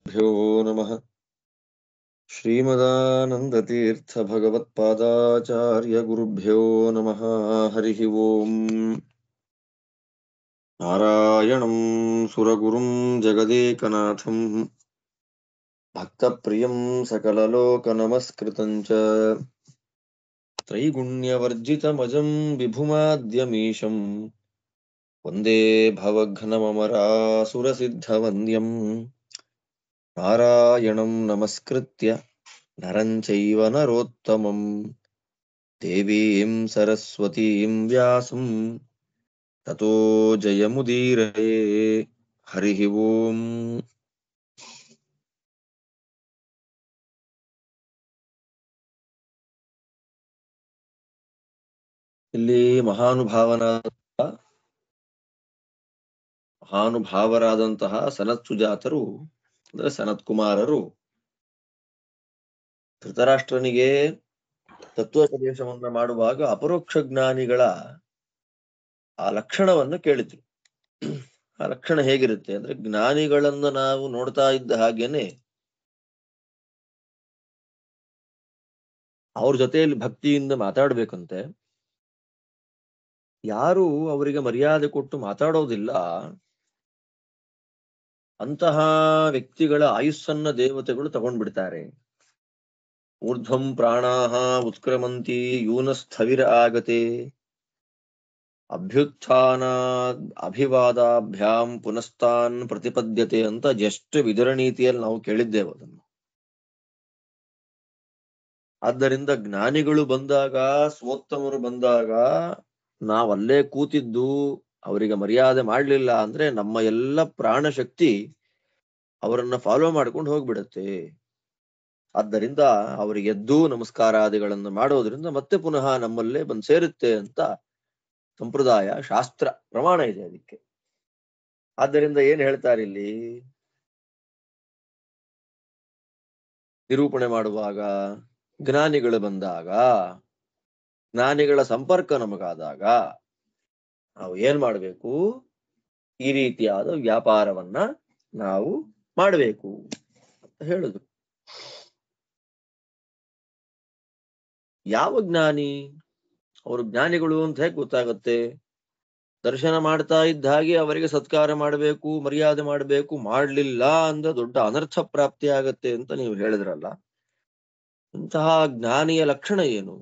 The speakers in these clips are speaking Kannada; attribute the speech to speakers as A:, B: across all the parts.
A: ಭ್ಯೋ ನಮಃ. ಶ್ರೀಮದಾನಂದತೀರ್ಥ ಭಗವತ್ಪಾದಾಚಾರ್ಯ ಗುರುಭ್ಯೋ ನಮಃ. ಹರಿ ಓಂ. ನಾರಾಯಣಂ ಸುರಗುರುಂ ಜಗದೇಕನಾಥಂ ಭಕ್ತಪ್ರಿಯಂ ಸಕಲಲೋಕನಮಸ್ಕೃತಂ ಚ ತ್ರೈಗುಣ್ಯವರ್ಜಿತಮಜಂ ವಿಭುಮಾದ್ಯಮೀಶಂ ವಂದೇ ಭವಘ್ನಮರಾಸುರಸಿದ್ಧವಂದ್ಯಂ ನಾರಾಯಣಂ ನಮಸ್ಕೃತ್ಯ ನರಂ ಚೈವ ನರೋತ್ತಮಂ ದೇವೀಂ ಸರಸ್ವತೀಂ ವ್ಯಾಸಂ ತತೋ ಜಯಮುದೀರಯೇ. ಹರಿ ಓಂ. ಇಲ್ಲಿ ಮಹಾನುಭಾವರಾದಂತಹ ಸನತ್ ಸುಜಾತರು ಅಂದ್ರೆ ಸನತ್ ಕುಮಾರರು ಧೃತರಾಷ್ಟ್ರನಿಗೆ ತತ್ವೋಪದೇಶವನ್ನ ಮಾಡುವಾಗ ಅಪರೋಕ್ಷ ಜ್ಞಾನಿಗಳ ಆ ಲಕ್ಷಣವನ್ನು ಕೇಳಿದ್ರು. ಆ ಲಕ್ಷಣ ಹೇಗಿರುತ್ತೆ ಅಂದ್ರೆ, ಜ್ಞಾನಿಗಳನ್ನು ನಾವು ನೋಡ್ತಾ ಇದ್ದ ಹಾಗೇನೆ ಅವ್ರ ಜೊತೆಯಲ್ಲಿ ಭಕ್ತಿಯಿಂದ ಮಾತಾಡ್ಬೇಕಂತೆ. ಯಾರು ಅವರಿಗೆ ಮರ್ಯಾದೆ ಕೊಟ್ಟು ಮಾತಾಡೋದಿಲ್ಲ ಅಂತಹ ವ್ಯಕ್ತಿಗಳ ಆಯುಸ್ಸನ್ನ ದೇವತೆಗಳು ತಗೊಂಡ್ಬಿಡ್ತಾರೆ. ಊರ್ಧ್ವಂ ಪ್ರಾಣಾಹ ಉತ್ಕ್ರಮಂತಿ ಯೂನ ಸ್ಥವಿರ ಆಗತೆ ಅಭ್ಯುತ್ಥಾನ ಅಭಿವಾದಾಭ್ಯಾಂ ಪುನಸ್ತಾನ್ ಪ್ರತಿಪದ್ಯತೆ ಅಂತ ಜಸ್ಟ್ ವಿದುರ ನೀತಿಯಲ್ಲಿ ನಾವು ಕೇಳಿದ್ದೇವೆ ಅದನ್ನು. ಆದ್ದರಿಂದ ಜ್ಞಾನಿಗಳು ಬಂದಾಗ, ಸ್ವೋತ್ತಮರು ಬಂದಾಗ ನಾವಲ್ಲೇ ಕೂತಿದ್ದು ಅವರಿಗೆ ಮರ್ಯಾದೆ ಮಾಡ್ಲಿಲ್ಲ ಅಂದ್ರೆ ನಮ್ಮ ಎಲ್ಲ ಪ್ರಾಣಶಕ್ತಿ ಅವರನ್ನ ಫಾಲೋ ಮಾಡ್ಕೊಂಡು ಹೋಗ್ಬಿಡತ್ತೆ. ಆದ್ದರಿಂದ ಅವರಿಗೆ ಎದ್ದು ನಮಸ್ಕಾರಾದಿಗಳನ್ನು ಮಾಡೋದ್ರಿಂದ ಮತ್ತೆ ಪುನಃ ನಮ್ಮಲ್ಲೇ ಬಂದು ಸೇರುತ್ತೆ ಅಂತ ಸಂಪ್ರದಾಯ, ಶಾಸ್ತ್ರ ಪ್ರಮಾಣ ಇದೆ ಅದಕ್ಕೆ. ಆದ್ದರಿಂದ ಏನ್ ಹೇಳ್ತಾರೆ ಇಲ್ಲಿ ನಿರೂಪಣೆ ಮಾಡುವಾಗ, ಜ್ಞಾನಿಗಳು ಬಂದಾಗ, ಜ್ಞಾನಿಗಳ ಸಂಪರ್ಕ ನಮಗಾದಾಗ ನಾವು ಏನ್ ಮಾಡ್ಬೇಕು? ಈ ರೀತಿಯಾದ ವ್ಯಾಪಾರವನ್ನ ನಾವು ಮಾಡಬೇಕು ಅಂತ ಹೇಳಿದ್ರು. ಯಾವ ಜ್ಞಾನಿ? ಅವರು ಜ್ಞಾನಿಗಳು ಅಂತ ಹೇಗೆ ಗೊತ್ತಾಗತ್ತೆ? ದರ್ಶನ ಮಾಡ್ತಾ ಇದ್ದ ಹಾಗೆ ಅವರಿಗೆ ಸತ್ಕಾರ ಮಾಡಬೇಕು, ಮರ್ಯಾದೆ ಮಾಡಬೇಕು, ಮಾಡ್ಲಿಲ್ಲ ಅಂದ ದೊಡ್ಡ ಅನರ್ಥ ಪ್ರಾಪ್ತಿ ಆಗತ್ತೆ ಅಂತ ನೀವು ಹೇಳಿದ್ರಲ್ಲ. ಇಂತಹ ಜ್ಞಾನಿಯ ಲಕ್ಷಣ ಏನು?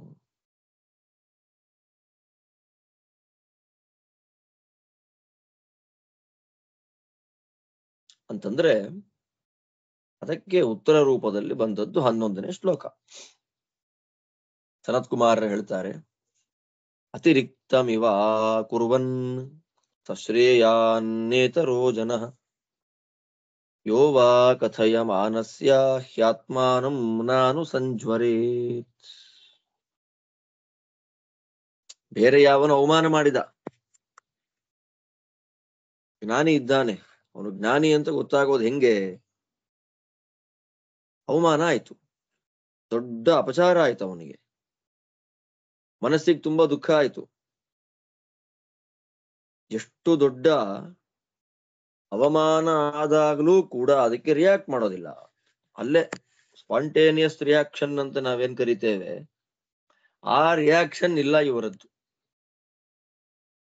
A: ಅಂತಂದ್ರೆ ಅದಕ್ಕೆ ಉತ್ತರ ರೂಪದಲ್ಲಿ ಬಂದದ್ದು 11ನೇ ಶ್ಲೋಕ. ಸನತ್ ಕುಮಾರರು ಹೇಳ್ತಾರೆ, ಅತಿರಿಕ್ತಮಿವ ಕುರ್ವನ್ ತಶ್ರೇಯಾನ್ನೇತರೋ ಜನಃ ಯೋ ವಾ ಕಥಯಮಾನಸ್ಯ ಹ್ಯಾತ್ಮಾನಂ ನಾನು ಸಂಜ್ವರೇತ್. ಬೇರೆ ಯಾವನು ಅವಮಾನ ಮಾಡಿದ, ಜ್ಞಾನಿ ಇದ್ದಾನೆ, ಅವನು ಜ್ಞಾನಿ ಅಂತ ಗೊತ್ತಾಗೋದು ಹೆಂಗೆ? ಅವಮಾನ ಆಯ್ತು, ದೊಡ್ಡ ಅಪಚಾರ ಆಯ್ತು, ಅವನಿಗೆ ಮನಸ್ಸಿಗೆ ತುಂಬಾ ದುಃಖ ಆಯ್ತು. ಎಷ್ಟು ದೊಡ್ಡ ಅವಮಾನ ಆದಾಗಲೂ ಕೂಡ ಅದಕ್ಕೆ ರಿಯಾಕ್ಟ್ ಮಾಡೋದಿಲ್ಲ. ಅಲ್ಲೇ ಸ್ಪಾಂಟೇನಿಯಸ್ ರಿಯಾಕ್ಷನ್ ಅಂತ ನಾವೇನ್ ಕರಿತೇವೆ, ಆ ರಿಯಾಕ್ಷನ್ ಇಲ್ಲ ಇವರದ್ದು.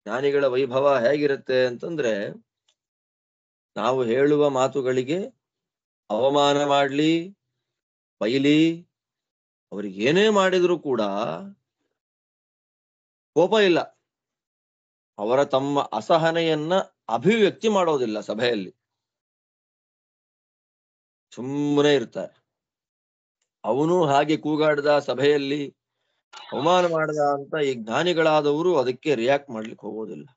A: ಜ್ಞಾನಿಗಳ ವೈಭವ ಹೇಗಿರುತ್ತೆ ಅಂತಂದ್ರೆ, ನಾವು ಹೇಳುವ ಮಾತುಗಳಿಗೆ ಅವಮಾನ ಮಾಡ್ಲಿ, ಬೈಲಿ, ಅವ್ರಿಗೆ ಏನೇ ಮಾಡಿದ್ರು ಕೂಡ ಕೋಪ ಇಲ್ಲ. ಅವರ ತಮ್ಮ ಅಸಹನೆಯನ್ನ ಅಭಿವ್ಯಕ್ತಿ ಮಾಡೋದಿಲ್ಲ ಸಭೆಯಲ್ಲಿ, ಸುಮ್ಮನೆ ಇರ್ತಾರೆ. ಅವನು ಹಾಗೆ ಕೂಗಾಡ್ದ ಸಭೆಯಲ್ಲಿ, ಅವಮಾನ ಮಾಡ್ದ ಅಂತ ಈ ಜ್ಞಾನಿಗಳಾದವರು ಅದಕ್ಕೆ ರಿಯಾಕ್ಟ್ ಮಾಡ್ಲಿಕ್ಕೆ ಹೋಗೋದಿಲ್ಲ.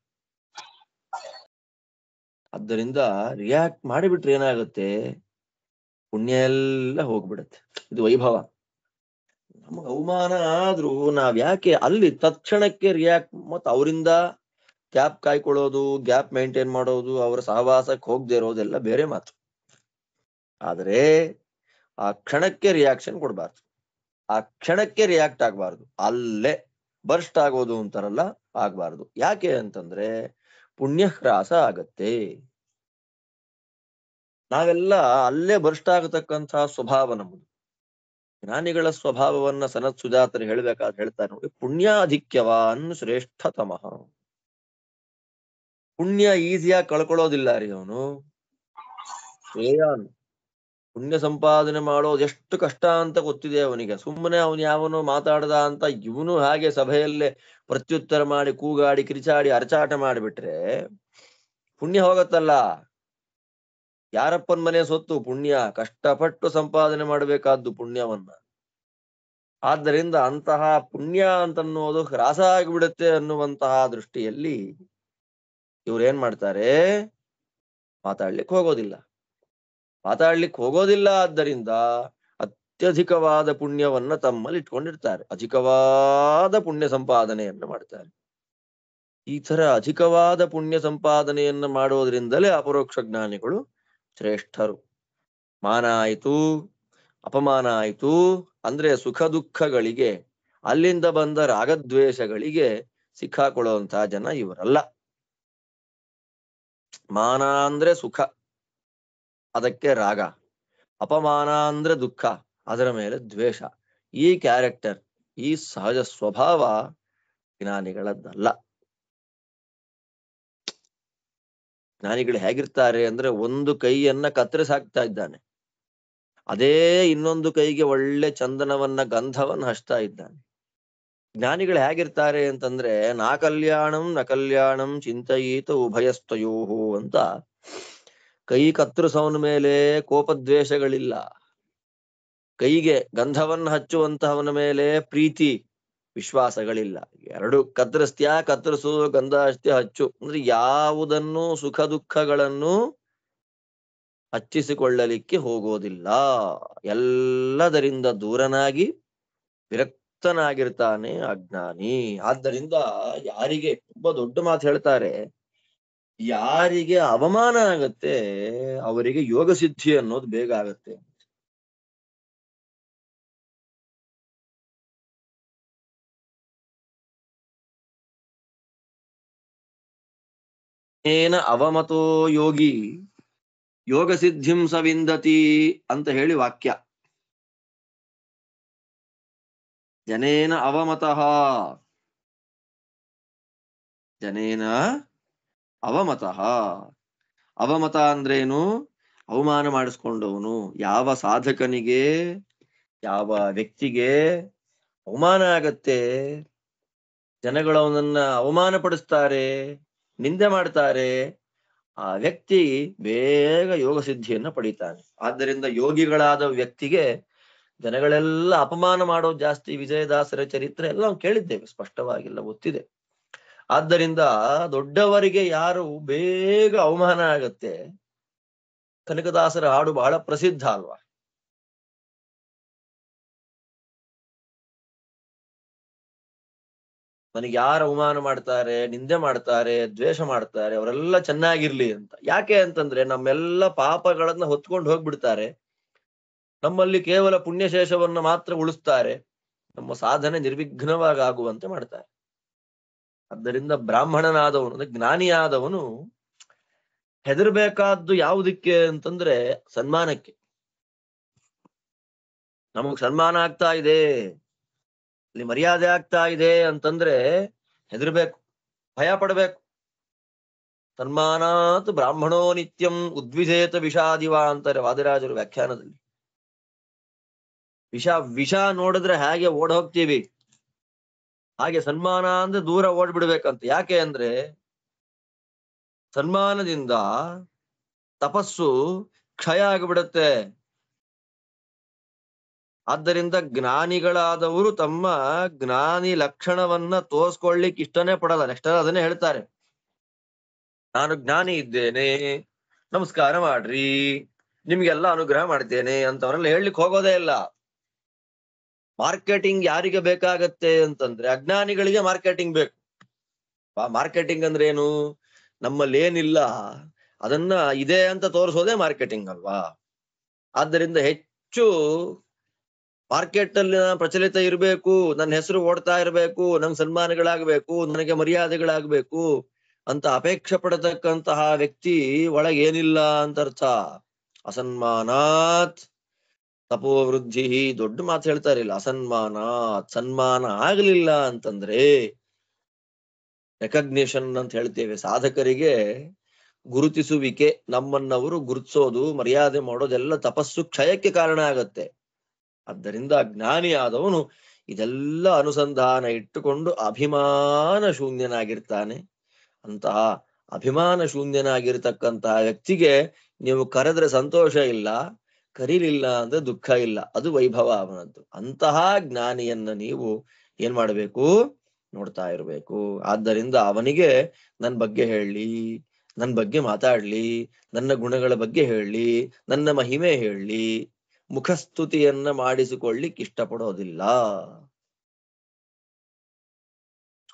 A: ಆದ್ದರಿಂದ ರಿಯಾಕ್ಟ್ ಮಾಡಿಬಿಟ್ರೆ ಏನಾಗುತ್ತೆ? ಪುಣ್ಯ ಎಲ್ಲ ಹೋಗ್ಬಿಡತ್ತೆ. ಇದು ವೈಭವ. ನಮಗೆ ಅವಮಾನ ಆದ್ರೂ ನಾವ್ ಯಾಕೆ ಅಲ್ಲಿ ತತ್ಕ್ಷಣಕ್ಕೆ ರಿಯಾಕ್ಟ್, ಮತ್ತು ಅವರಿಂದ ಗ್ಯಾಪ್ ಕಾಯ್ಕೊಳ್ಳೋದು, ಗ್ಯಾಪ್ ಮೇಂಟೈನ್ ಮಾಡೋದು, ಅವರ ಸಹವಾಸಕ್ಕೆ ಹೋಗದೆ ಇರೋದೆಲ್ಲ ಬೇರೆ ಮಾತು. ಆದ್ರೆ ಆ ಕ್ಷಣಕ್ಕೆ ರಿಯಾಕ್ಷನ್ ಕೊಡ್ಬಾರ್ದು, ಆ ಕ್ಷಣಕ್ಕೆ ರಿಯಾಕ್ಟ್ ಆಗ್ಬಾರ್ದು, ಅಲ್ಲೇ ಬರ್ಸ್ಟ್ ಆಗೋದು ಅಂತಾರಲ್ಲ, ಆಗ್ಬಾರ್ದು. ಯಾಕೆ ಅಂತಂದ್ರೆ ಪುಣ್ಯ ಹ್ರಾಸ ಆಗತ್ತೆ. ನಾವೆಲ್ಲ ಅಲ್ಲೇ ಭ್ರಷ್ಟ ಆಗತಕ್ಕಂತಹ ಸ್ವಭಾವ ನಮ್ಮದು. ಜ್ಞಾನಿಗಳ ಸ್ವಭಾವವನ್ನ ಸನತ್ ಸುಜಾತರು ಹೇಳ್ಬೇಕಾದ್ರೆ ಹೇಳ್ತಾರೆ ನೋಡಿ, ಪುಣ್ಯಾಧಿಕ್ಯವಾನ್ ಶ್ರೇಷ್ಠತಮಃ. ಪುಣ್ಯ ಈಸಿಯಾಗಿ ಕಳ್ಕೊಳ್ಳೋದಿಲ್ಲ ರೀ ಅವನು. ಶ್ರೇಯಾನ್ ಪುಣ್ಯ ಸಂಪಾದನೆ ಮಾಡೋದು ಎಷ್ಟು ಕಷ್ಟ ಅಂತ ಗೊತ್ತಿದೆ ಅವನಿಗೆ. ಸುಮ್ಮನೆ ಅವನು ಯಾವನು ಮಾತಾಡ್ದ ಅಂತ ಇವನು ಹಾಗೆ ಸಭೆಯಲ್ಲೇ ಪ್ರತ್ಯುತ್ತರ ಮಾಡಿ ಕೂಗಾಡಿ ಕಿರಿಚಾಡಿ ಅರಚಾಟ ಮಾಡಿಬಿಟ್ರೆ ಪುಣ್ಯ ಹೋಗತ್ತಲ್ಲ. ಯಾರಪ್ಪನ ಮನೆ ಸೊತ್ತು ಪುಣ್ಯ, ಕಷ್ಟಪಟ್ಟು ಸಂಪಾದನೆ ಮಾಡಬೇಕಾದ್ದು ಪುಣ್ಯವನ್ನ. ಆದ್ದರಿಂದ ಅಂತಹ ಪುಣ್ಯ ಅಂತನ್ನೋದು ಹ್ರಾಸ ಆಗಿಬಿಡುತ್ತೆ ಅನ್ನುವಂತಹ ದೃಷ್ಟಿಯಲ್ಲಿ ಇವ್ರೇನ್ ಮಾಡ್ತಾರೆ, ಮಾತಾಡ್ಲಿಕ್ಕೆ ಹೋಗೋದಿಲ್ಲ. ಆದ್ದರಿಂದ ಅತ್ಯಧಿಕವಾದ ಪುಣ್ಯವನ್ನ ತಮ್ಮಲ್ಲಿ ಇಟ್ಕೊಂಡಿರ್ತಾರೆ, ಅಧಿಕವಾದ ಪುಣ್ಯ ಸಂಪಾದನೆಯನ್ನ ಮಾಡ್ತಾರೆ. ಈ ತರ ಅಧಿಕವಾದ ಪುಣ್ಯ ಸಂಪಾದನೆಯನ್ನ ಮಾಡೋದ್ರಿಂದಲೇ ಅಪರೋಕ್ಷ ಜ್ಞಾನಿಗಳು ಶ್ರೇಷ್ಠರು. ಮಾನ ಆಯ್ತು, ಅಪಮಾನ ಆಯ್ತು ಅಂದ್ರೆ ಸುಖ ದುಃಖಗಳಿಗೆ, ಅಲ್ಲಿಂದ ಬಂದ ರಾಗದ್ವೇಷಗಳಿಗೆ ಸಿಕ್ಕಾಕೊಳ್ಳುವಂತಹ ಜನ ಇವರಲ್ಲ. ಮಾನ ಅಂದ್ರೆ ಸುಖ, ಅದಕ್ಕೆ ರಾಗ. ಅಪಮಾನ ಅಂದ್ರೆ ದುಃಖ, ಅದರ ಮೇಲೆ ದ್ವೇಷ. ಈ ಕ್ಯಾರೆಕ್ಟರ್, ಈ ಸಹಜ ಸ್ವಭಾವ ಜ್ಞಾನಿಗಳದ್ದಲ್ಲ. ಜ್ಞಾನಿಗಳು ಹೇಗಿರ್ತಾರೆ ಅಂದ್ರೆ, ಒಂದು ಕೈಯನ್ನ ಕತ್ತರಿಸಿ ಹಾಕ್ತಾ ಇದ್ದಾನೆ, ಅದೇ ಇನ್ನೊಂದು ಕೈಗೆ ಒಳ್ಳೆ ಚಂದನವನ್ನ ಗಂಧವನ್ನ ಹಚ್ತಾ ಇದ್ದಾನೆ. ಜ್ಞಾನಿಗಳು ಹೇಗಿರ್ತಾರೆ ಅಂತಂದ್ರೆ, ನಾ ಕಲ್ಯಾಣಂ ಚಿಂತಯೀತ ಉಭಯಸ್ತಯೋಹೋ ಅಂತ. ಕೈ ಕತ್ತರಿಸವನ ಮೇಲೆ ಕೋಪದ್ವೇಷಗಳಿಲ್ಲ, ಕೈಗೆ ಗಂಧವನ್ನ ಹಚ್ಚುವಂತಹವನ ಮೇಲೆ ಪ್ರೀತಿ ವಿಶ್ವಾಸಗಳಿಲ್ಲ. ಎರಡು ಕತ್ತರಿಸು, ಗಂಧ ಹಚ್ಚು ಅಂದ್ರೆ ಯಾವುದನ್ನು ಸುಖ ದುಃಖಗಳನ್ನು ಹಚ್ಚಿಸಿಕೊಳ್ಳಲಿಕ್ಕೆ ಹೋಗೋದಿಲ್ಲ. ಎಲ್ಲದರಿಂದ ದೂರನಾಗಿ ವಿರಕ್ತನಾಗಿರ್ತಾನೆ ಅಜ್ಞಾನಿ. ಆದ್ದರಿಂದ ಯಾರಿಗೆ, ತುಂಬಾ ದೊಡ್ಡ ಮಾತು ಹೇಳ್ತಾರೆ, ಯಾರಿಗೆ ಅವಮಾನ ಆಗತ್ತೆ ಅವರಿಗೆ ಯೋಗ ಸಿದ್ಧಿ ಅನ್ನೋದು ಬೇಗ ಆಗತ್ತೆ. ಏನ ಅವಮತೋ ಯೋಗಿ ಯೋಗ ಸಿದ್ಧಿಂ ಸವಿಂದತಿ ಅಂತ ಹೇಳಿ ವಾಕ್ಯ. ಜನೇನ ಅವಮತಃ, ಜನೇನ ಅವಮತಃ. ಅವಮತ ಅಂದ್ರೇನು? ಅವಮಾನ ಮಾಡಿಸ್ಕೊಂಡವನು. ಯಾವ ಸಾಧಕನಿಗೆ, ಯಾವ ವ್ಯಕ್ತಿಗೆ ಅವಮಾನ ಆಗತ್ತೆ, ಜನಗಳು ಅವನನ್ನ ಅವಮಾನ ಪಡಿಸ್ತಾರೆ, ನಿಂದೆ ಮಾಡ್ತಾರೆ, ಆ ವ್ಯಕ್ತಿ ಬೇಗ ಯೋಗ ಸಿದ್ಧಿಯನ್ನ ಪಡಿತಾನೆ. ಆದ್ದರಿಂದ ಯೋಗಿಗಳಾದ ವ್ಯಕ್ತಿಗೆ ಜನಗಳೆಲ್ಲ ಅಪಮಾನ ಮಾಡೋದು ಜಾಸ್ತಿ. ವಿಜಯದಾಸರ ಚರಿತ್ರೆ ಎಲ್ಲ ನಾವು ಕೇಳಿದ್ದೇವೆ, ಸ್ಪಷ್ಟವಾಗಿಲ್ಲ ಗೊತ್ತಿದೆ. ಆದ್ದರಿಂದ ದೊಡ್ಡವರಿಗೆ ಯಾರು ಬೇಗ ಅವಮಾನ ಆಗತ್ತೆ, ಕನಕದಾಸರ ಹಾಡು ಬಹಳ ಪ್ರಸಿದ್ಧ ಅಲ್ವಾ? ನನಗೆ ಯಾರು ಅವಮಾನ ಮಾಡ್ತಾರೆ, ನಿಂದೆ ಮಾಡ್ತಾರೆ, ದ್ವೇಷ ಮಾಡ್ತಾರೆ, ಅವರೆಲ್ಲ ಚೆನ್ನಾಗಿರ್ಲಿ ಅಂತ. ಯಾಕೆ ಅಂತಂದ್ರೆ ನಮ್ಮೆಲ್ಲ ಪಾಪಗಳನ್ನ ಹೊತ್ಕೊಂಡು ಹೋಗ್ಬಿಡ್ತಾರೆ, ನಮ್ಮಲ್ಲಿ ಕೇವಲ ಪುಣ್ಯಶೇಷವನ್ನ ಮಾತ್ರ ಉಳಿಸ್ತಾರೆ, ನಮ್ಮ ಸಾಧನೆ ನಿರ್ವಿಘ್ನವಾಗಿ ಆಗುವಂತೆ ಮಾಡ್ತಾರೆ. ಆದ್ದರಿಂದ ಬ್ರಾಹ್ಮಣನಾದವನು ಅಂದ್ರೆ ಜ್ಞಾನಿಯಾದವನು ಹೆದರ್ಬೇಕಾದ್ದು ಯಾವುದಕ್ಕೆ ಅಂತಂದ್ರೆ ಸನ್ಮಾನಕ್ಕೆ. ನಮಗ್ ಸನ್ಮಾನ ಆಗ್ತಾ ಇದೆ, ಅಲ್ಲಿ ಮರ್ಯಾದೆ ಆಗ್ತಾ ಇದೆ ಅಂತಂದ್ರೆ ಹೆದರ್ಬೇಕು, ಭಯ ಪಡ್ಬೇಕು. ಸನ್ಮಾನಾತ್ ಬ್ರಾಹ್ಮಣೋ ನಿತ್ಯಂ ಉದ್ವಿಜೇತ ವಿಷಾದಿವ ಅಂತಾರೆ ವಾದಿರಾಜರು ವ್ಯಾಖ್ಯಾನದಲ್ಲಿ. ವಿಷ ನೋಡಿದ್ರೆ ಹಾಗೆ ಓಡ್ ಹೋಗ್ತೀವಿ, ಹಾಗೆ ಸನ್ಮಾನ ಅಂದ್ರೆ ದೂರ ಓಡ್ಬಿಡ್ಬೇಕಂತ. ಯಾಕೆ ಅಂದ್ರೆ ಸನ್ಮಾನದಿಂದ ತಪಸ್ಸು ಕ್ಷಯ ಆಗಿಬಿಡುತ್ತೆ. ಆದ್ದರಿಂದ ಜ್ಞಾನಿಗಳಾದವರು ತಮ್ಮ ಜ್ಞಾನಿ ಲಕ್ಷಣವನ್ನ ತೋರ್ಸ್ಕೊಳ್ಲಿಕ್ಕೆ ಇಷ್ಟನೇ ಪಡಲ್ಲ. ನೆಕ್ಸ್ಟ್ ಅದನ್ನೇ ಹೇಳ್ತಾರೆ, ನಾನು ಜ್ಞಾನಿ ಇದ್ದೇನೆ, ನಮಸ್ಕಾರ ಮಾಡ್ರಿ, ನಿಮ್ಗೆಲ್ಲ ಅನುಗ್ರಹ ಮಾಡ್ತೇನೆ ಅಂತವರೆಲ್ಲ ಹೇಳಲಿಕ್ಕೆ ಹೋಗೋದೇ ಇಲ್ಲ. ಮಾರ್ಕೆಟಿಂಗ್ ಯಾರಿಗೆ ಬೇಕಾಗತ್ತೆ ಅಂತಂದ್ರೆ ಅಜ್ಞಾನಿಗಳಿಗೆ ಮಾರ್ಕೆಟಿಂಗ್ ಬೇಕು. ಮಾರ್ಕೆಟಿಂಗ್ ಅಂದ್ರೆ ಏನು? ನಮ್ಮಲ್ಲಿ ಏನಿಲ್ಲ ಅದನ್ನ ಇದೆ ಅಂತ ತೋರಿಸೋದೇ ಮಾರ್ಕೆಟಿಂಗ್ ಅಲ್ವಾ? ಆದ್ದರಿಂದ ಹೆಚ್ಚು ಮಾರ್ಕೆಟ್ ಅಲ್ಲಿ ಪ್ರಚಲಿತ ಇರಬೇಕು, ನನ್ನ ಹೆಸರು ಓಡ್ತಾ ಇರಬೇಕು, ನಂಗೆ ಸನ್ಮಾನಗಳಾಗಬೇಕು, ನನಗೆ ಮರ್ಯಾದೆಗಳಾಗಬೇಕು ಅಂತ ಅಪೇಕ್ಷೆ ಪಡತಕ್ಕಂತಹ ವ್ಯಕ್ತಿ ಒಳಗೇನಿಲ್ಲ ಅಂತ ಅರ್ಥ. ಅಸನ್ಮಾನಾತ್ ತಪೋವೃದ್ಧಿ, ದೊಡ್ಡ ಮಾತು ಹೇಳ್ತಾ ಇರಲಿಲ್ಲ. ಅಸನ್ಮಾನಾತ್, ಸನ್ಮಾನ ಆಗಲಿಲ್ಲ ಅಂತಂದ್ರೆ, ರೆಕಗ್ನಿಷನ್ ಅಂತ ಹೇಳ್ತೇವೆ ಸಾಧಕರಿಗೆ, ಗುರುತಿಸುವಿಕೆ, ನಮ್ಮನ್ನವರು ಗುರುತಿಸೋದು, ಮರ್ಯಾದೆ ಮಾಡೋದೆಲ್ಲ ತಪಸ್ಸು ಕ್ಷಯಕ್ಕೆ ಕಾರಣ ಆಗತ್ತೆ. ಆದ್ದರಿಂದ ಜ್ಞಾನಿ ಆದವನು ಇದೆಲ್ಲ ಅನುಸಂಧಾನ ಇಟ್ಟುಕೊಂಡು ಅಭಿಮಾನ ಶೂನ್ಯನಾಗಿರ್ತಾನೆ. ಅಂತಹ ಅಭಿಮಾನ ಶೂನ್ಯನಾಗಿರ್ತಕ್ಕಂತಹ ವ್ಯಕ್ತಿಗೆ ನೀವು ಕರೆದ್ರೆ ಸಂತೋಷ ಇಲ್ಲ, ಕರೀಲಿಲ್ಲ ಅಂದ್ರೆ ದುಃಖ ಇಲ್ಲ. ಅದು ವೈಭವ ಅವನದ್ದು. ಅಂತಹ ಜ್ಞಾನಿಯನ್ನ ನೀವು ಏನ್ ಮಾಡಬೇಕು? ನೋಡ್ತಾ ಇರಬೇಕು. ಆದ್ದರಿಂದ ಅವನಿಗೆ ನನ್ನ ಬಗ್ಗೆ ಹೇಳಿ, ನನ್ನ ಬಗ್ಗೆ ಮಾತಾಡ್ಲಿ, ನನ್ನ ಗುಣಗಳ ಬಗ್ಗೆ ಹೇಳಿ, ನನ್ನ ಮಹಿಮೆ ಹೇಳಿ, ಮುಖಸ್ತುತಿಯನ್ನ ಮಾಡಿಸಿಕೊಳ್ಳಿಕ್ ಇಷ್ಟಪಡೋದಿಲ್ಲ.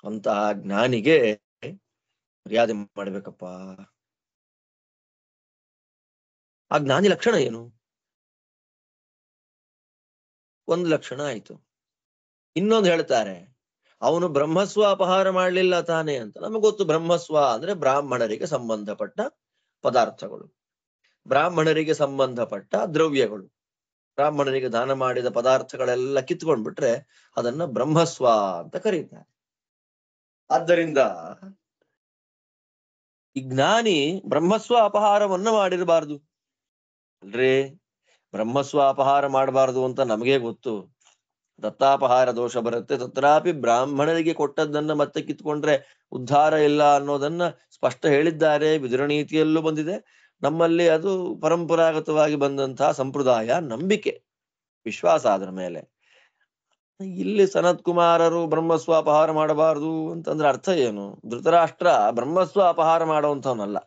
A: ಅಂತಹ ಜ್ಞಾನಿಗೆ ಮರ್ಯಾದೆ ಮಾಡ್ಬೇಕಪ್ಪ. ಆ ಜ್ಞಾನಿ ಲಕ್ಷಣ ಏನು? ಒಂದು ಲಕ್ಷಣ ಆಯ್ತು. ಇನ್ನೊಂದು ಹೇಳ್ತಾರೆ, ಅವನು ಬ್ರಹ್ಮಸ್ವ ಅಪಹಾರ ಮಾಡಲಿಲ್ಲ ತಾನೆ ಅಂತ. ನಮಗೆ ಗೊತ್ತು, ಬ್ರಹ್ಮಸ್ವ ಅಂದ್ರೆ ಬ್ರಾಹ್ಮಣರಿಗೆ ಸಂಬಂಧಪಟ್ಟ ಪದಾರ್ಥಗಳು, ಬ್ರಾಹ್ಮಣರಿಗೆ ಸಂಬಂಧಪಟ್ಟ ದ್ರವ್ಯಗಳು. ಬ್ರಾಹ್ಮಣರಿಗೆ ದಾನ ಮಾಡಿದ ಪದಾರ್ಥಗಳೆಲ್ಲ ಕಿತ್ಕೊಂಡ್ಬಿಟ್ರೆ ಅದನ್ನ ಬ್ರಹ್ಮಸ್ವ ಅಂತ ಕರೀತಾರೆ. ಆದ್ದರಿಂದ ಈ ಜ್ಞಾನಿ ಬ್ರಹ್ಮಸ್ವ ಅಪಹಾರವನ್ನ ಮಾಡಿರಬಾರ್ದು ಅಲ್ರಿ. ಬ್ರಹ್ಮಸ್ವ ಅಪಹಾರ ಮಾಡಬಾರ್ದು ಅಂತ ನಮಗೆ ಗೊತ್ತು. ದತ್ತಾಪಹಾರ ದೋಷ ಬರುತ್ತೆ. ತತ್ರಾಪಿ ಬ್ರಾಹ್ಮಣರಿಗೆ ಕೊಟ್ಟದ್ದನ್ನ ಮತ್ತೆ ಕಿತ್ಕೊಂಡ್ರೆ ಉದ್ಧಾರ ಇಲ್ಲ ಅನ್ನೋದನ್ನ ಸ್ಪಷ್ಟ ಹೇಳಿದ್ದಾರೆ. ವಿದುರನೀತಿಯಲ್ಲೂ ಬಂದಿದೆ. ನಮ್ಮಲ್ಲಿ ಅದು ಪರಂಪರಾಗತವಾಗಿ ಬಂದಂತಹ ಸಂಪ್ರದಾಯ, ನಂಬಿಕೆ, ವಿಶ್ವಾಸ ಅದರ ಮೇಲೆ. ಇಲ್ಲಿ ಸನತ್ ಕುಮಾರರು ಬ್ರಹ್ಮಸ್ವ ಅಪಹಾರ ಮಾಡಬಾರದು ಅಂತಂದ್ರೆ ಅರ್ಥ ಏನು? ಧೃತರಾಷ್ಟ್ರ ಬ್ರಹ್ಮಸ್ವ ಅಪಹಾರ ಮಾಡುವಂಥವನಲ್ಲ.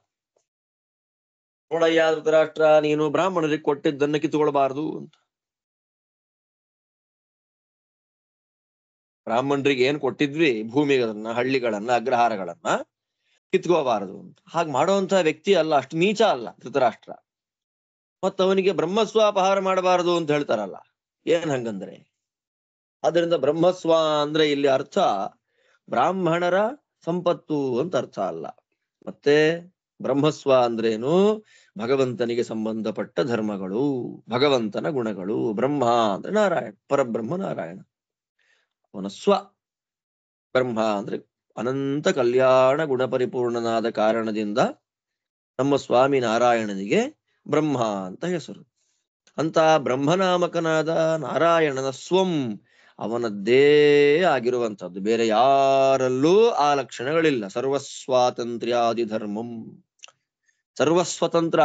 A: ನೋಡಯ್ಯ ಧೃತರಾಷ್ಟ್ರ, ನೀನು ಬ್ರಾಹ್ಮಣರಿಗೆ ಕೊಟ್ಟಿದ್ದನ್ನ ಕಿತ್ತುಕೊಳ್ಬಾರ್ದು ಅಂತ. ಬ್ರಾಹ್ಮಣರಿಗೆ ಏನ್ ಕೊಟ್ಟಿದ್ವಿ, ಭೂಮಿಗಳನ್ನ, ಹಳ್ಳಿಗಳನ್ನ, ಅಗ್ರಹಾರಗಳನ್ನ ಕಿತ್ಕೋಬಾರದು ಅಂತ. ಹಾಗೆ ಮಾಡುವಂತಹ ವ್ಯಕ್ತಿ ಅಲ್ಲ, ಅಷ್ಟು ನೀಚ ಅಲ್ಲ ಧೃತರಾಷ್ಟ್ರ. ಮತ್ತವನಿಗೆ ಬ್ರಹ್ಮಸ್ವ ಅಪಹಾರ ಮಾಡಬಾರದು ಅಂತ ಹೇಳ್ತಾರಲ್ಲ, ಏನ್ ಹಂಗಂದ್ರೆ? ಆದ್ರಿಂದ ಬ್ರಹ್ಮಸ್ವ ಅಂದ್ರೆ ಇಲ್ಲಿ ಅರ್ಥ ಬ್ರಾಹ್ಮಣರ ಸಂಪತ್ತು ಅಂತ ಅರ್ಥ ಅಲ್ಲ. ಮತ್ತೆ ಬ್ರಹ್ಮಸ್ವ ಅಂದ್ರೇನು? ಭಗವಂತನಿಗೆ ಸಂಬಂಧಪಟ್ಟ ಧರ್ಮಗಳು, ಭಗವಂತನ ಗುಣಗಳು. ಬ್ರಹ್ಮ ಅಂದ್ರೆ ನಾರಾಯಣ, ಪರಬ್ರಹ್ಮ ನಾರಾಯಣ. ಅವನ ಸ್ವ ಬ್ರಹ್ಮ ಅಂದ್ರೆ ಅನಂತ ಕಲ್ಯಾಣ ಗುಣಪರಿಪೂರ್ಣನಾದ ಕಾರಣದಿಂದ ನಮ್ಮ ಸ್ವಾಮಿ ನಾರಾಯಣನಿಗೆ ಬ್ರಹ್ಮ ಅಂತ ಹೆಸರು. ಅಂತ ಬ್ರಹ್ಮನಾಮಕನಾದ ನಾರಾಯಣನ ಸ್ವಂ ಅವನದ್ದೇ ಆಗಿರುವಂಥದ್ದು, ಬೇರೆ ಯಾರಲ್ಲೂ ಆ ಲಕ್ಷಣಗಳಿಲ್ಲ. ಸರ್ವಸ್ವಾತಂತ್ರ್ಯಾದಿ ಧರ್ಮಂ, ಸರ್ವಸ್ವತಂತ್ರ,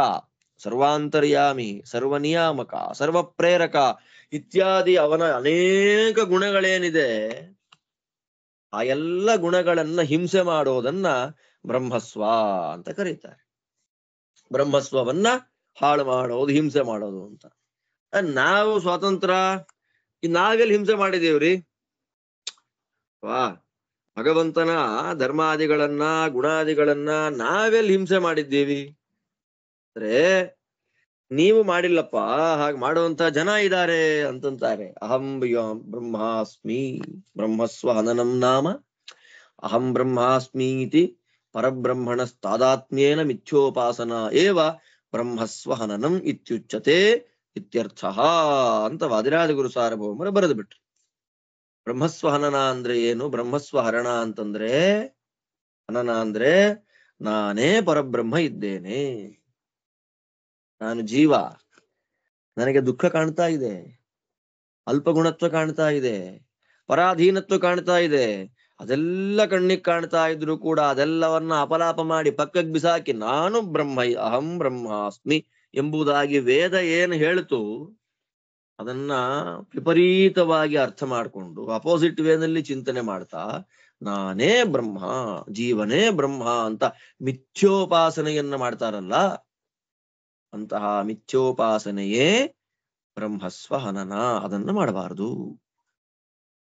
A: ಸರ್ವಾಂತರ್ಯಾಮಿ, ಸರ್ವನಿಯಾಮಕ, ಸರ್ವಪ್ರೇರಕ ಇತ್ಯಾದಿ ಅವನ ಅನೇಕ ಗುಣಗಳೇನಿದೆ, ಆ ಎಲ್ಲ ಗುಣಗಳನ್ನ ಹಿಂಸೆ ಮಾಡೋದನ್ನ ಬ್ರಹ್ಮಸ್ವ ಅಂತ ಕರೀತಾರೆ. ಬ್ರಹ್ಮಸ್ವವನ್ನ ಹಾಳು ಮಾಡೋದು, ಹಿಂಸೆ ಮಾಡೋದು ಅಂತ. ನಾವು ಸ್ವಾತಂತ್ರ್ಯ, ನಾವೆಲ್ಲಿ ಹಿಂಸೆ ಮಾಡಿದೇವ್ರಿ? ವಾ, ಭಗವಂತನ ಧರ್ಮಾದಿಗಳನ್ನ, ಗುಣಾದಿಗಳನ್ನ ನಾವೆಲ್ಲಿ ಹಿಂಸೆ ಮಾಡಿದ್ದೀವಿ ಅಂದ್ರೆ, ನೀವು ಮಾಡಿಲ್ಲಪ್ಪ, ಹಾಗೆ ಮಾಡುವಂತ ಜನ ಇದ್ದಾರೆ ಅಂತಂತಾರೆ. ಅಹಂ ಬ್ರಹ್ಮಾಸ್ಮಿ, ಬ್ರಹ್ಮಸ್ವ ಹನನಂ ನಾಮ ಅಹಂ ಬ್ರಹ್ಮಾಸ್ಮೀತಿ ಪರಬ್ರಹ್ಮಣಸ್ತಾದಾತ್ಮ್ಯೇನ ಮಿಥ್ಯೋಪಾಸನ ಏವ ಬ್ರಹ್ಮಸ್ವ ಹನನಂ ಇತ್ಯುಚ್ಯತೆ ಇತ್ಯರ್ಥ ಅಂತ ವಾದಿರಾಜ ಗುರು ಸಾರ್ವಭೌಮರು ಬರೆದು ಬಿಟ್ರು. ಬ್ರಹ್ಮಸ್ವ ಹನನ ಅಂದ್ರೆ ಏನು? ಬ್ರಹ್ಮಸ್ವ ಹರಣ ಅಂತಂದ್ರೆ, ಹನನ ಅಂದ್ರೆ ನಾನೇ ಪರಬ್ರಹ್ಮ ಇದ್ದೇನೆ, ನಾನು ಜೀವ, ನನಗೆ ದುಃಖ ಕಾಣ್ತಾ ಇದೆ, ಅಲ್ಪಗುಣತ್ವ ಕಾಣ್ತಾ ಇದೆ, ಪರಾಧೀನತ್ವ ಕಾಣ್ತಾ ಇದೆ, ಅದೆಲ್ಲ ಕಣ್ಣಿಗೆ ಕಾಣ್ತಾ ಇದ್ರು ಕೂಡ ಅದೆಲ್ಲವನ್ನ ಅಪಲಾಪ ಮಾಡಿ ಪಕ್ಕಕ್ಕೆ ಬಿಸಾಕಿ ನಾನು ಬ್ರಹ್ಮ, ಅಹಂ ಬ್ರಹ್ಮಾಸ್ಮಿ ಎಂಬುದಾಗಿ ವೇದ ಏನು ಹೇಳ್ತು ಅದನ್ನ ವಿಪರೀತವಾಗಿ ಅರ್ಥ ಮಾಡಿಕೊಂಡು ಅಪೋಸಿಟ್ ವೇನಲ್ಲಿ ಚಿಂತನೆ ಮಾಡ್ತಾ ನಾನೇ ಬ್ರಹ್ಮ, ಜೀವನೇ ಬ್ರಹ್ಮ ಅಂತ ಮಿಥ್ಯೋಪಾಸನೆಯನ್ನ ಮಾಡ್ತಾರಲ್ಲ, ಅಂತಹ ಮಿಥ್ಯೋಪಾಸನೆಯೇ ಬ್ರಹ್ಮಸ್ವ ಹನನ. ಅದನ್ನ ಮಾಡಬಾರದು.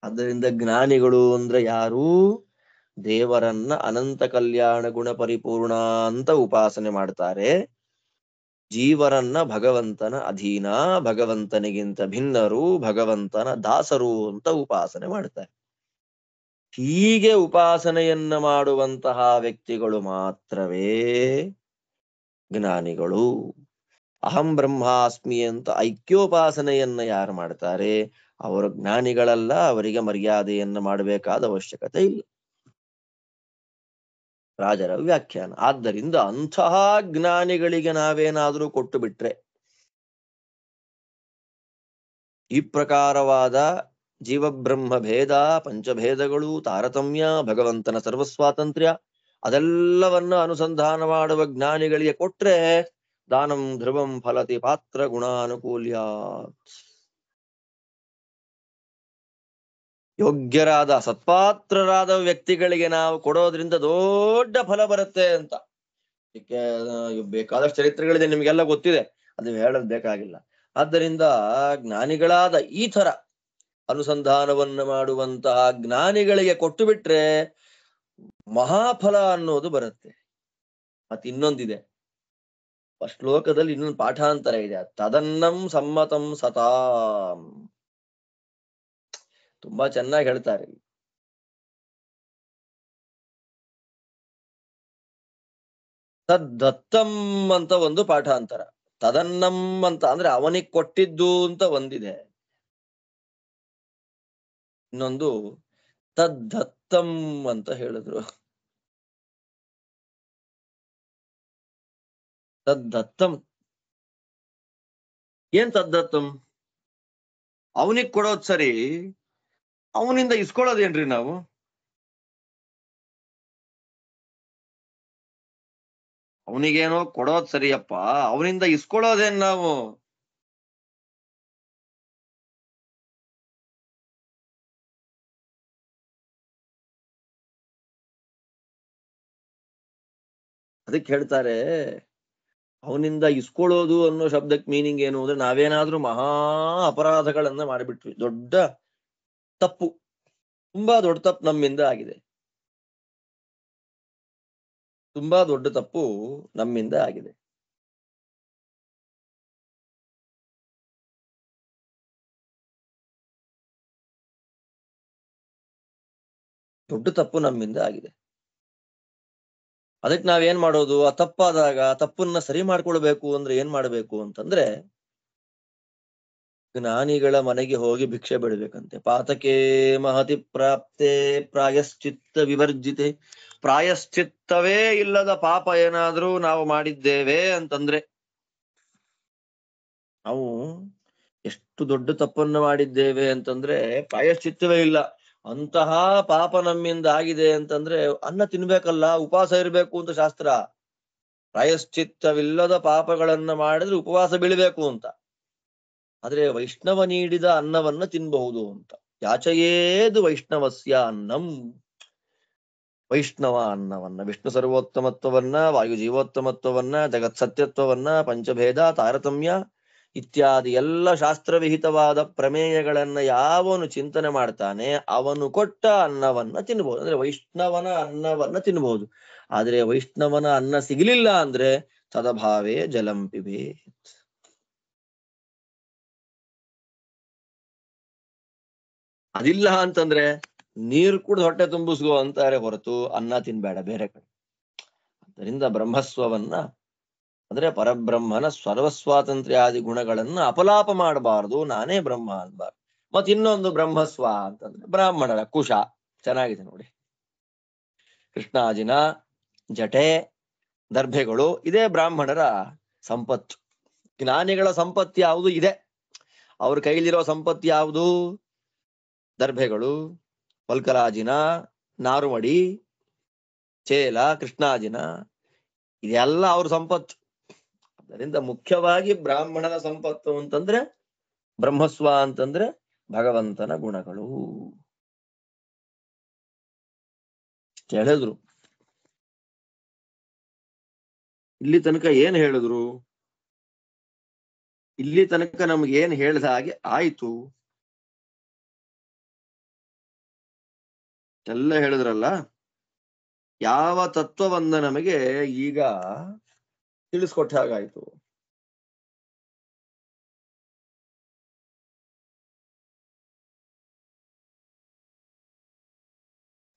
A: ಆದ್ದರಿಂದ ಜ್ಞಾನಿಗಳು ಅಂದ್ರೆ ಯಾರು? ದೇವರನ್ನ ಅನಂತ ಕಲ್ಯಾಣ ಗುಣ ಪರಿಪೂರ್ಣ ಅಂತ ಉಪಾಸನೆ ಮಾಡ್ತಾರೆ. ಜೀವರನ್ನ ಭಗವಂತನ ಅಧೀನ, ಭಗವಂತನಿಗಿಂತ ಭಿನ್ನರು, ಭಗವಂತನ ದಾಸರು ಅಂತ ಉಪಾಸನೆ ಮಾಡ್ತಾರೆ. ಹೀಗೆ ಉಪಾಸನೆಯನ್ನ ಮಾಡುವಂತಹ ವ್ಯಕ್ತಿಗಳು ಮಾತ್ರವೇ ಜ್ಞಾನಿಗಳು. ಅಹಂ ಬ್ರಹ್ಮಾಸ್ಮಿ ಅಂತ ಐಕ್ಯೋಪಾಸನೆಯನ್ನ ಯಾರು ಮಾಡ್ತಾರೆ ಅವರು ಜ್ಞಾನಿಗಳಲ್ಲ, ಅವರಿಗೆ ಮರ್ಯಾದೆಯನ್ನ ಮಾಡಬೇಕಾದ ಅವಶ್ಯಕತೆ ಇಲ್ಲ. ರಾಜರ ವ್ಯಾಖ್ಯಾನ. ಆದ್ದರಿಂದ ಅಂತಹ ಜ್ಞಾನಿಗಳಿಗೆ ನಾವೇನಾದ್ರೂ ಕೊಟ್ಟು ಬಿಟ್ರೆ ಈ ಪ್ರಕಾರವಾದ ಜೀವಬ್ರಹ್ಮ ಭೇದ, ಪಂಚಭೇದಗಳು, ತಾರತಮ್ಯ, ಭಗವಂತನ ಸರ್ವಸ್ವಾತಂತ್ರ್ಯ ಅದೆಲ್ಲವನ್ನ ಅನುಸಂಧಾನ ಮಾಡುವ ಜ್ಞಾನಿಗಳಿಗೆ ಕೊಟ್ರೆ ದಾನಂ ಧ್ರುವಂ ಫಲತಿ ಪಾತ್ರ ಗುಣಾನುಕೂಲ್ಯಾತ್. ಯೋಗ್ಯರಾದ ಸತ್ಪಾತ್ರರಾದ ವ್ಯಕ್ತಿಗಳಿಗೆ ನಾವು ಕೊಡೋದ್ರಿಂದ ದೊಡ್ಡ ಫಲ ಬರುತ್ತೆ ಅಂತ. ಬೇಕಾದಷ್ಟು ಚರಿತ್ರೆಗಳಿದೆ, ನಿಮಗೆಲ್ಲ ಗೊತ್ತಿದೆ, ಅದು ಹೇಳೋದ್ ಬೇಕಾಗಿಲ್ಲ. ಆದ್ದರಿಂದ ಜ್ಞಾನಿಗಳಾದ ಈ ತರ ಅನುಸಂಧಾನವನ್ನು ಮಾಡುವಂತಹ ಜ್ಞಾನಿಗಳಿಗೆ ಕೊಟ್ಟು ಬಿಟ್ರೆ ಮಹಾಫಲ ಅನ್ನೋದು ಬರುತ್ತೆ. ಮತ್ತೆ ಇನ್ನೊಂದಿದೆ, ಶ್ಲೋಕದಲ್ಲಿ ಇನ್ನೊಂದು ಪಾಠಾಂತರ ಇದೆ, ತದನ್ನಂ ಸಮ್ಮತಂ ಸತಾಂ. ತುಂಬಾ ಚೆನ್ನಾಗಿ ಹೇಳ್ತಾರೆ. ತದ್ದತ್ತಂ ಅಂತ ಒಂದು ಪಾಠಾಂತರ, ತದನ್ನಂ ಅಂತ ಅಂದ್ರೆ ಅವನಿಗೆ ಕೊಟ್ಟಿದ್ದು ಅಂತ ಒಂದಿದೆ, ಇನ್ನೊಂದು ತದ್ದತ್ತಂ ಅಂತ ಹೇಳಿದ್ರು. ತದ್ದತ್ತಂ ಏನ್ ತದ್ದತ್ತಂ? ಅವನಿಗೆ ಕೊಡೋದ್ ಸರಿ, ಅವನಿಂದ ಇಸ್ಕೊಳ್ಳೋದೇನ್ರಿ ನಾವು? ಅವನಿಗೇನೋ ಕೊಡೋದ್ ಸರಿಯಪ್ಪ, ಅವನಿಂದ ಇಸ್ಕೊಳ್ಳೋದೇನ್ ನಾವು? ಅದಕ್ಕೆ ಹೇಳ್ತಾರೆ, ಅವನಿಂದ ಇಸ್ಕೊಳ್ಳೋದು ಅನ್ನೋ ಶಬ್ದಕ್ಕೆ ಮೀನಿಂಗ್ ಏನು ಅಂದ್ರೆ ನಾವೇನಾದ್ರೂ ಮಹಾ ಅಪರಾಧಗಳನ್ನ ಮಾಡಿಬಿಟ್ವಿ, ದೊಡ್ಡ ತಪ್ಪು, ತುಂಬಾ ದೊಡ್ಡ ತಪ್ಪು ನಮ್ಮಿಂದ ಆಗಿದೆ, ತುಂಬಾ ದೊಡ್ಡ ತಪ್ಪು ನಮ್ಮಿಂದ ಆಗಿದೆ. ದೊಡ್ಡ ತಪ್ಪು ನಮ್ಮಿಂದ ಆಗಿದೆ. ಅದಕ್ಕೆ ನಾವೇನ್ ಮಾಡೋದು? ಆ ತಪ್ಪಾದಾಗ ತಪ್ಪನ್ನ ಸರಿ ಮಾಡ್ಕೊಳ್ಬೇಕು ಅಂದ್ರೆ ಏನ್ ಮಾಡ್ಬೇಕು ಅಂತಂದ್ರೆ ಜ್ಞಾನಿಗಳ ಮನೆಗೆ ಹೋಗಿ ಭಿಕ್ಷೆ ಬಿಡ್ಬೇಕಂತೆ. ಪಾತಕೆ ಮಹತಿ ಪ್ರಾಪ್ತೆ ಪ್ರಾಯಶ್ಚಿತ್ತ ವಿವರ್ಜಿತೆ. ಪ್ರಾಯಶ್ಚಿತ್ತವೇ ಇಲ್ಲದ ಪಾಪ ಏನಾದ್ರೂ ನಾವು ಮಾಡಿದ್ದೇವೆ ಅಂತಂದ್ರೆ, ನಾವು ಎಷ್ಟು ದೊಡ್ಡ ತಪ್ಪನ್ನು ಮಾಡಿದ್ದೇವೆ ಅಂತಂದ್ರೆ ಪ್ರಾಯಶ್ಚಿತ್ತವೇ ಇಲ್ಲ, ಅಂತಹ ಪಾಪ ನಮ್ಮಿಂದ ಆಗಿದೆ ಅಂತಂದ್ರೆ ಅನ್ನ ತಿನ್ಬೇಕಲ್ಲ, ಉಪವಾಸ ಇರ್ಬೇಕು ಅಂತ ಶಾಸ್ತ್ರ. ಪ್ರಾಯಶ್ಚಿತ್ತವಿಲ್ಲದ ಪಾಪಗಳನ್ನ ಮಾಡಿದ್ರೆ ಉಪವಾಸ ಬೀಳ್ಬೇಕು ಅಂತ. ಆದ್ರೆ ವೈಷ್ಣವ ನೀಡಿದ ಅನ್ನವನ್ನ ತಿನ್ಬಹುದು ಅಂತ. ಯಾಚಯೇದು ವೈಷ್ಣವಸ್ಯ ಅನ್ನಂ. ವೈಷ್ಣವ ಅನ್ನವನ್ನ, ವಿಷ್ಣು ಸರ್ವೋತ್ತಮತ್ವವನ್ನ, ವಾಯು ಜೀವೋತ್ತಮತ್ವವನ್ನ, ಜಗತ್ ಸತ್ಯತ್ವವನ್ನ, ಪಂಚಭೇದ, ತಾರತಮ್ಯ ಇತ್ಯಾದಿ ಎಲ್ಲ ಶಾಸ್ತ್ರವಿಹಿತವಾದ ಪ್ರಮೇಯಗಳನ್ನ ಯಾವನು ಚಿಂತನೆ ಮಾಡ್ತಾನೆ ಅವನು ಕೊಟ್ಟ ಅನ್ನವನ್ನ ತಿನ್ಬಹುದು, ಅಂದ್ರೆ ವೈಷ್ಣವನ ಅನ್ನವನ್ನ ತಿನ್ಬಹುದು. ಆದ್ರೆ ವೈಷ್ಣವನ ಅನ್ನ ಸಿಗಲಿಲ್ಲ ಅಂದ್ರೆ ತದಭಾವೇ ಜಲಂ ಪಿಬೇತ್. ಅದಿಲ್ಲ ಅಂತಂದ್ರೆ ನೀರು ಕೂಡ ಹೊಟ್ಟೆ ತುಂಬಿಸ್ಕೋ ಅಂತಾರೆ ಹೊರತು ಅನ್ನ ತಿನ್ಬೇಡ ಬೇರೆ ಕಡೆ. ಅದರಿಂದ ಬ್ರಹ್ಮಸ್ವವನ್ನ ಅಂದ್ರೆ ಪರಬ್ರಹ್ಮನ ಸರ್ವಸ್ವಾತಂತ್ರ್ಯಾದಿ ಗುಣಗಳನ್ನ ಅಪಲಾಪ ಮಾಡಬಾರದು, ನಾನೇ ಬ್ರಹ್ಮ ಅನ್ಬಾರ್ದು. ಮತ್ ಇನ್ನೊಂದು ಬ್ರಹ್ಮಸ್ವ ಅಂತಂದ್ರೆ ಬ್ರಾಹ್ಮಣರ ಕುಶ. ಚೆನ್ನಾಗಿದೆ ನೋಡಿ, ಕೃಷ್ಣಾಜಿನ ಜಟೆ ದರ್ಭೆಗಳು ಇದೇ ಬ್ರಾಹ್ಮಣರ ಸಂಪತ್ತು. ಜ್ಞಾನಿಗಳ ಸಂಪತ್ತು ಯಾವುದು ಇದೆ? ಅವ್ರ ಕೈಲಿರೋ ಸಂಪತ್ತು ಯಾವುದು? ದರ್ಭೆಗಳು, ವಲ್ಕಲಾಜಿನ, ನಾರುಮಡಿ, ಚೇಲ, ಕೃಷ್ಣಾಜಿನ, ಇದೆಲ್ಲ ಅವ್ರ ಸಂಪತ್ತು. ಅದರಿಂದ ಮುಖ್ಯವಾಗಿ ಬ್ರಾಹ್ಮಣನ ಸಂಪತ್ತು ಅಂತಂದ್ರೆ ಬ್ರಹ್ಮಸ್ವ ಅಂತಂದ್ರೆ ಭಗವಂತನ ಗುಣಗಳು ಹೇಳಿದ್ರು. ಇಲ್ಲಿ ತನಕ ಏನ್ ಹೇಳಿದ್ರು? ಇಲ್ಲಿ ತನಕ ನಮ್ಗೆ ಏನ್ ಹೇಳಿದ ಹಾಗೆ ಆಯ್ತು ಎಲ್ಲ ಹೇಳಿದ್ರಲ್ಲ. ಯಾವ ತತ್ವವನ್ನ ನಮಗೆ ಈಗ ತಿಳಿಸ್ಕೊಟ್ಟ ಹಾಗಾಯ್ತು.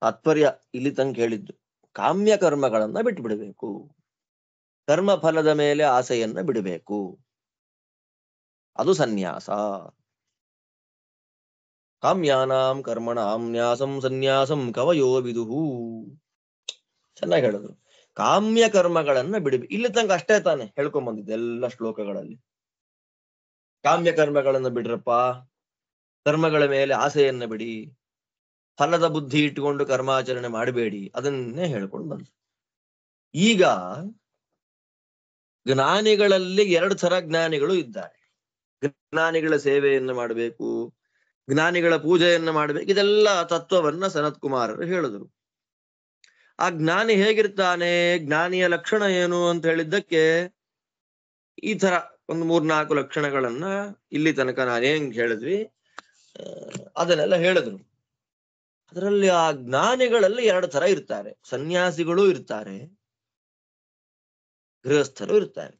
A: ತಾತ್ಪರ್ಯ ಇಲ್ಲಿ ತನಕ ಹೇಳಿದ್ದು, ಕಾಮ್ಯ ಕರ್ಮಗಳನ್ನ ಬಿಟ್ಟು ಬಿಡಬೇಕು, ಕರ್ಮ ಫಲದ ಮೇಲೆ ಆಸೆಯನ್ನ ಬಿಡಬೇಕು. ಅದು ಸನ್ಯಾಸ. ಕಾಮ್ಯಾನಾಂ ಕರ್ಮಣಾಂ ನ್ಯಾಸಂ ಸನ್ಯಾಸಂ ಕವಯೋ ವಿದುಹು. ಚೆನ್ನಾಗಿ ಹೇಳಿದ್ರು. ಕಾಮ್ಯ ಕರ್ಮಗಳನ್ನ ಬಿಡಬೇಕು. ಇಲ್ಲಿ ತನಕ ಅಷ್ಟೇ ತಾನೆ ಹೇಳ್ಕೊಂಡ್ ಬಂದಿದ್ದೆ ಎಲ್ಲ ಶ್ಲೋಕಗಳಲ್ಲಿ. ಕಾಮ್ಯ ಕರ್ಮಗಳನ್ನ ಬಿಡ್ರಪ್ಪ, ಕರ್ಮಗಳ ಮೇಲೆ ಆಸೆಯನ್ನ ಬಿಡಿ, ಫಲದ ಬುದ್ಧಿ ಇಟ್ಟುಕೊಂಡು ಕರ್ಮಾಚರಣೆ ಮಾಡಬೇಡಿ, ಅದನ್ನೇ ಹೇಳ್ಕೊಂಡು ಬಂದ್ರು. ಈಗ ಜ್ಞಾನಿಗಳಲ್ಲಿ 2 ಥರ ಜ್ಞಾನಿಗಳು ಇದ್ದಾರೆ. ಜ್ಞಾನಿಗಳ ಸೇವೆಯನ್ನು ಮಾಡಬೇಕು, ಜ್ಞಾನಿಗಳ ಪೂಜೆಯನ್ನ ಮಾಡಬೇಕು. ಇದೆಲ್ಲ ತತ್ವವನ್ನ ಸನತ್ ಕುಮಾರರು ಹೇಳಿದ್ರು. ಆ ಜ್ಞಾನಿ ಹೇಗಿರ್ತಾನೆ, ಜ್ಞಾನಿಯ ಲಕ್ಷಣ ಏನು ಅಂತ ಹೇಳಿದ್ದಕ್ಕೆ ಈ ತರ ಒಂದು 3-4 ಲಕ್ಷಣಗಳನ್ನ ಇಲ್ಲಿ ತನಕ ನಾನೇನ್ ಹೇಳಿದ್ವಿ ಅದನ್ನೆಲ್ಲ ಹೇಳಿದ್ರು. ಅದರಲ್ಲಿ ಆ ಜ್ಞಾನಿಗಳಲ್ಲಿ 2 ತರ ಇರ್ತಾರೆ. ಸನ್ಯಾಸಿಗಳು ಇರ್ತಾರೆ, ಗೃಹಸ್ಥರು ಇರ್ತಾರೆ.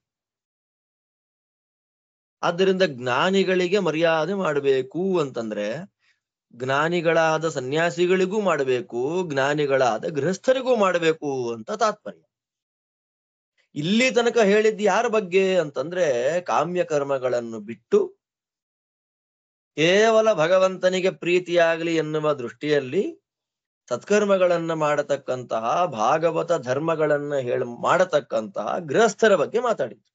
A: ಆದ್ದರಿಂದ ಜ್ಞಾನಿಗಳಿಗೆ ಮರ್ಯಾದೆ ಮಾಡಬೇಕು ಅಂತಂದ್ರೆ ಜ್ಞಾನಿಗಳಾದ ಸನ್ಯಾಸಿಗಳಿಗೂ ಮಾಡಬೇಕು, ಜ್ಞಾನಿಗಳಾದ ಗೃಹಸ್ಥರಿಗೂ ಮಾಡಬೇಕು ಅಂತ ತಾತ್ಪರ್ಯ. ಇಲ್ಲಿ ತನಕ ಹೇಳಿದ್ದು ಯಾರ ಬಗ್ಗೆ ಅಂತಂದ್ರೆ ಕಾಮ್ಯ ಕರ್ಮಗಳನ್ನು ಬಿಟ್ಟು ಕೇವಲ ಭಗವಂತನಿಗೆ ಪ್ರೀತಿಯಾಗಲಿ ಎನ್ನುವ ದೃಷ್ಟಿಯಲ್ಲಿ ಸತ್ಕರ್ಮಗಳನ್ನ ಮಾಡತಕ್ಕಂತಹ, ಭಾಗವತ ಧರ್ಮಗಳನ್ನ ಮಾಡತಕ್ಕಂತಹ ಗೃಹಸ್ಥರ ಬಗ್ಗೆ ಮಾತಾಡಿದ್ದು.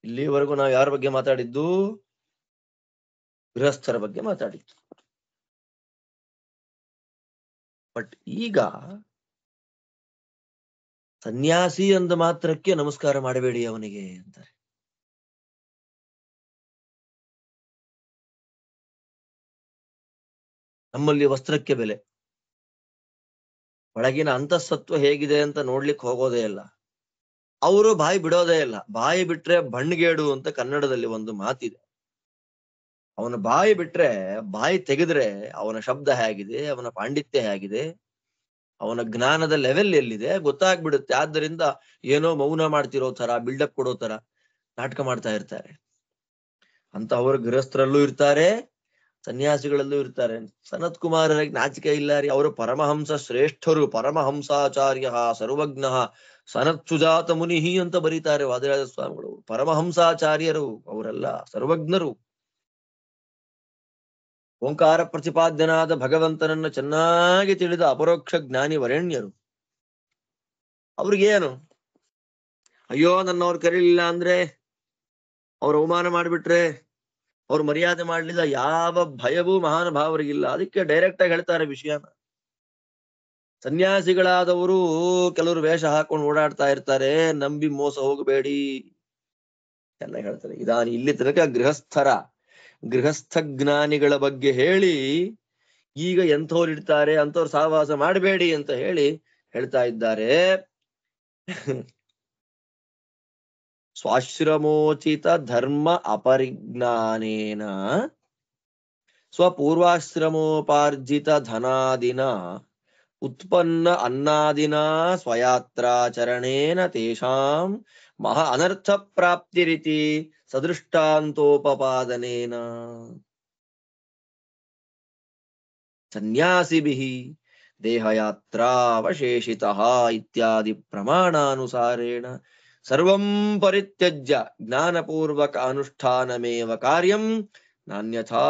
A: ಇಲ್ಲಿವರೆಗೂ ನಾವು ಯಾರ ಬಗ್ಗೆ ಮಾತಾಡಿದ್ದು? ಗೃಹಸ್ಥರ ಬಗ್ಗೆ ಮಾತಾಡಿದ್ದು. ಬಟ್ ಈಗ ಸನ್ಯಾಸಿ ಅಂದ ಮಾತ್ರಕ್ಕೆ ನಮಸ್ಕಾರ ಮಾಡಬೇಡಿ ಅವನಿಗೆ ಅಂತಾರೆ. ನಮ್ಮಲ್ಲಿ ವಸ್ತ್ರಕ್ಕೆ ಬೆಲೆ, ಒಳಗಿನ ಅಂತಃಸತ್ವ ಹೇಗಿದೆ ಅಂತ ನೋಡ್ಲಿಕ್ಕೆ ಹೋಗೋದೇ ಇಲ್ಲ. ಅವರು ಬಾಯಿ ಬಿಡೋದೇ ಇಲ್ಲ. ಬಾಯಿ ಬಿಟ್ರೆ ಬಣ್ಣಗೇಡು ಅಂತ ಕನ್ನಡದಲ್ಲಿ ಒಂದು ಮಾತಿದೆ. ಅವನ ಬಾಯಿ ಬಿಟ್ರೆ, ಬಾಯಿ ತೆಗೆದ್ರೆ ಅವನ ಶಬ್ದ ಹೇಗಿದೆ, ಅವನ ಪಾಂಡಿತ್ಯ ಹೇಗಿದೆ, ಅವನ ಜ್ಞಾನದ ಲೆವೆಲ್ ಎಲ್ಲಿದೆ ಗೊತ್ತಾಗ್ಬಿಡುತ್ತೆ. ಆದ್ದರಿಂದ ಏನೋ ಮೌನ ಮಾಡ್ತಿರೋ ತರ, ಬಿಲ್ಡಪ್ ಕೊಡೋ ತರ ನಾಟಕ ಮಾಡ್ತಾ ಇರ್ತಾರೆ. ಅಂತ ಅವರು ಗೃಹಸ್ಥರಲ್ಲೂ ಇರ್ತಾರೆ, ಸನ್ಯಾಸಿಗಳಲ್ಲೂ ಇರ್ತಾರೆ. ಸನತ್ ಕುಮಾರರಿಗೆ ನಾಚಿಕೆ ಇಲ್ಲ ರೀ. ಅವರು ಪರಮಹಂಸ ಶ್ರೇಷ್ಠರು, ಪರಮಹಂಸಾಚಾರ್ಯ ಸರ್ವಜ್ಞ ಸನತ್ ಸುಜಾತ ಮುನಿಹಿ ಅಂತ ಬರೀತಾರೆ ವಾದಿರಾಜ ಸ್ವಾಮಿಗಳು. ಪರಮಹಂಸಾಚಾರ್ಯರು ಅವರೆಲ್ಲ, ಸರ್ವಜ್ಞರು, ಓಂಕಾರ ಪ್ರತಿಪಾದ್ಯನಾದ ಭಗವಂತನನ್ನ ಚೆನ್ನಾಗಿ ತಿಳಿದ ಅಪರೋಕ್ಷ ಜ್ಞಾನಿ ವರೆಣ್ಯರು. ಅವ್ರಿಗೇನು, ಅಯ್ಯೋ ನನ್ನವ್ರು ಕರೀಲಿಲ್ಲ ಅಂದ್ರೆ, ಅವ್ರು ಅವಮಾನ ಮಾಡಿಬಿಟ್ರೆ, ಅವ್ರು ಮರ್ಯಾದೆ ಮಾಡ್ಲಿಲ್ಲ, ಯಾವ ಭಯವೂ ಮಹಾನುಭಾವರಿಗಿಲ್ಲ. ಅದಕ್ಕೆ ಡೈರೆಕ್ಟ್ ಆಗಿ ಹೇಳ್ತಾರೆ ವಿಷಯನ. ಸನ್ಯಾಸಿಗಳಾದವರು ಕೆಲವರು ವೇಷ ಹಾಕೊಂಡು ಓಡಾಡ್ತಾ ಇರ್ತಾರೆ, ನಂಬಿ ಮೋಸ ಹೋಗಬೇಡಿ ಎಲ್ಲ ಹೇಳ್ತಾರೆ. ಇದಾನಿ ಇಲ್ಲಿ ತನಕ ಗೃಹಸ್ಥ ಜ್ಞಾನಿಗಳ ಬಗ್ಗೆ ಹೇಳಿ, ಈಗ ಎಂಥವ್ರು ಇರ್ತಾರೆ ಅಂಥವ್ರು ಸಹವಾಸ ಮಾಡಬೇಡಿ ಅಂತ ಹೇಳ್ತಾ ಇದ್ದಾರೆ. ಸ್ವಾಶ್ರಮೋಚಿತ ಧರ್ಮ ಅಪರಿಜ್ಞಾನೇನ ಸ್ವಪೂರ್ವಾಶ್ರಮೋಪಾರ್ಜಿತ ಧನಾದಿನ ಉತ್ಪನ್ನ ಅನ್ನಾದಿನ ಸ್ವಯಾತ್ರಾಚರಣೇನ ತೇಷಾಂ ಮಹಾ ಅನರ್ಥ ಪ್ರಾಪ್ತಿರಿತಿ ಸದೃಷ್ಟಾಂತೋಪಪಾದನೇನ ಸನ್ಯಾಸಿಭಿಃ ದೇಹಯಾತ್ರಾವಶೇಷಿತಃ ಇತ್ಯಾದಿ ಪ್ರಮಾಣಾನುಸಾರೇಣ ಸರ್ವಂ ಪರಿತ್ಯಜ್ಯ ಜ್ಞಾನಪೂರ್ವಕ ಅನುಷ್ಠಾನಮೇವ ಕಾರ್ಯಂ ನಾನ್ಯಥಾ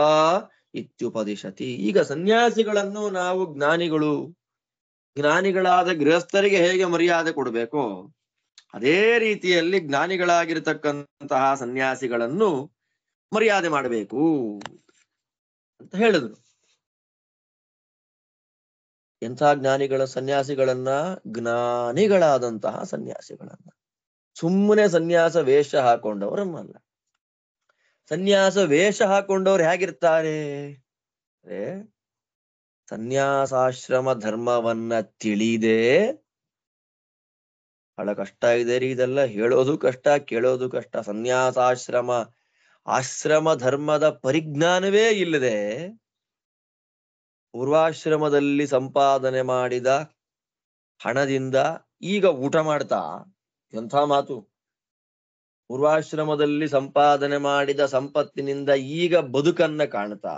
A: ಇತ್ಯುಪದಿಶತಿ. ಈಗ ಸನ್ಯಾಸಿಗಳನ್ನು ನಾವು ಜ್ಞಾನಿಗಳಾದ ಗೃಹಸ್ಥರಿಗೆ ಹೇಗೆ ಮರ್ಯಾದೆ ಕೊಡಬೇಕೋ ಅದೇ ರೀತಿಯಲ್ಲಿ ಜ್ಞಾನಿಗಳಾಗಿರ್ತಕ್ಕಂತಹ ಸನ್ಯಾಸಿಗಳನ್ನು ಮರ್ಯಾದೆ ಮಾಡಬೇಕು ಅಂತ ಹೇಳಿದ್ರು. ಎಂಥ ಸನ್ಯಾಸಿಗಳನ್ನ? ಜ್ಞಾನಿಗಳಾದಂತಹ ಸನ್ಯಾಸಿಗಳನ್ನ. ಸುಮ್ಮನೆ ಸನ್ಯಾಸ ವೇಷ ಹಾಕೊಂಡವರನ್ನಲ್ಲ. ಸನ್ಯಾಸ ವೇಷ ಹಾಕೊಂಡವ್ರು ಹೇಗಿರ್ತಾರೆ? ಸನ್ಯಾಸಾಶ್ರಮ ಧರ್ಮವನ್ನ ತಿಳಿದೇ, ಬಹಳ ಕಷ್ಟ ಇದೆ ರೀ ಇದೆಲ್ಲ, ಹೇಳೋದು ಕಷ್ಟ, ಕೇಳೋದು ಕಷ್ಟ. ಆಶ್ರಮ ಧರ್ಮದ ಪರಿಜ್ಞಾನವೇ ಇಲ್ಲದೆ ಪೂರ್ವಾಶ್ರಮದಲ್ಲಿ ಸಂಪಾದನೆ ಮಾಡಿದ ಹಣದಿಂದ ಈಗ ಊಟ ಮಾಡ್ತಾ, ಎಂಥ ಮಾತು! ಪೂರ್ವಾಶ್ರಮದಲ್ಲಿ ಸಂಪಾದನೆ ಮಾಡಿದ ಸಂಪತ್ತಿನಿಂದ ಈಗ ಬದುಕನ್ನ ಕಾಣ್ತಾ,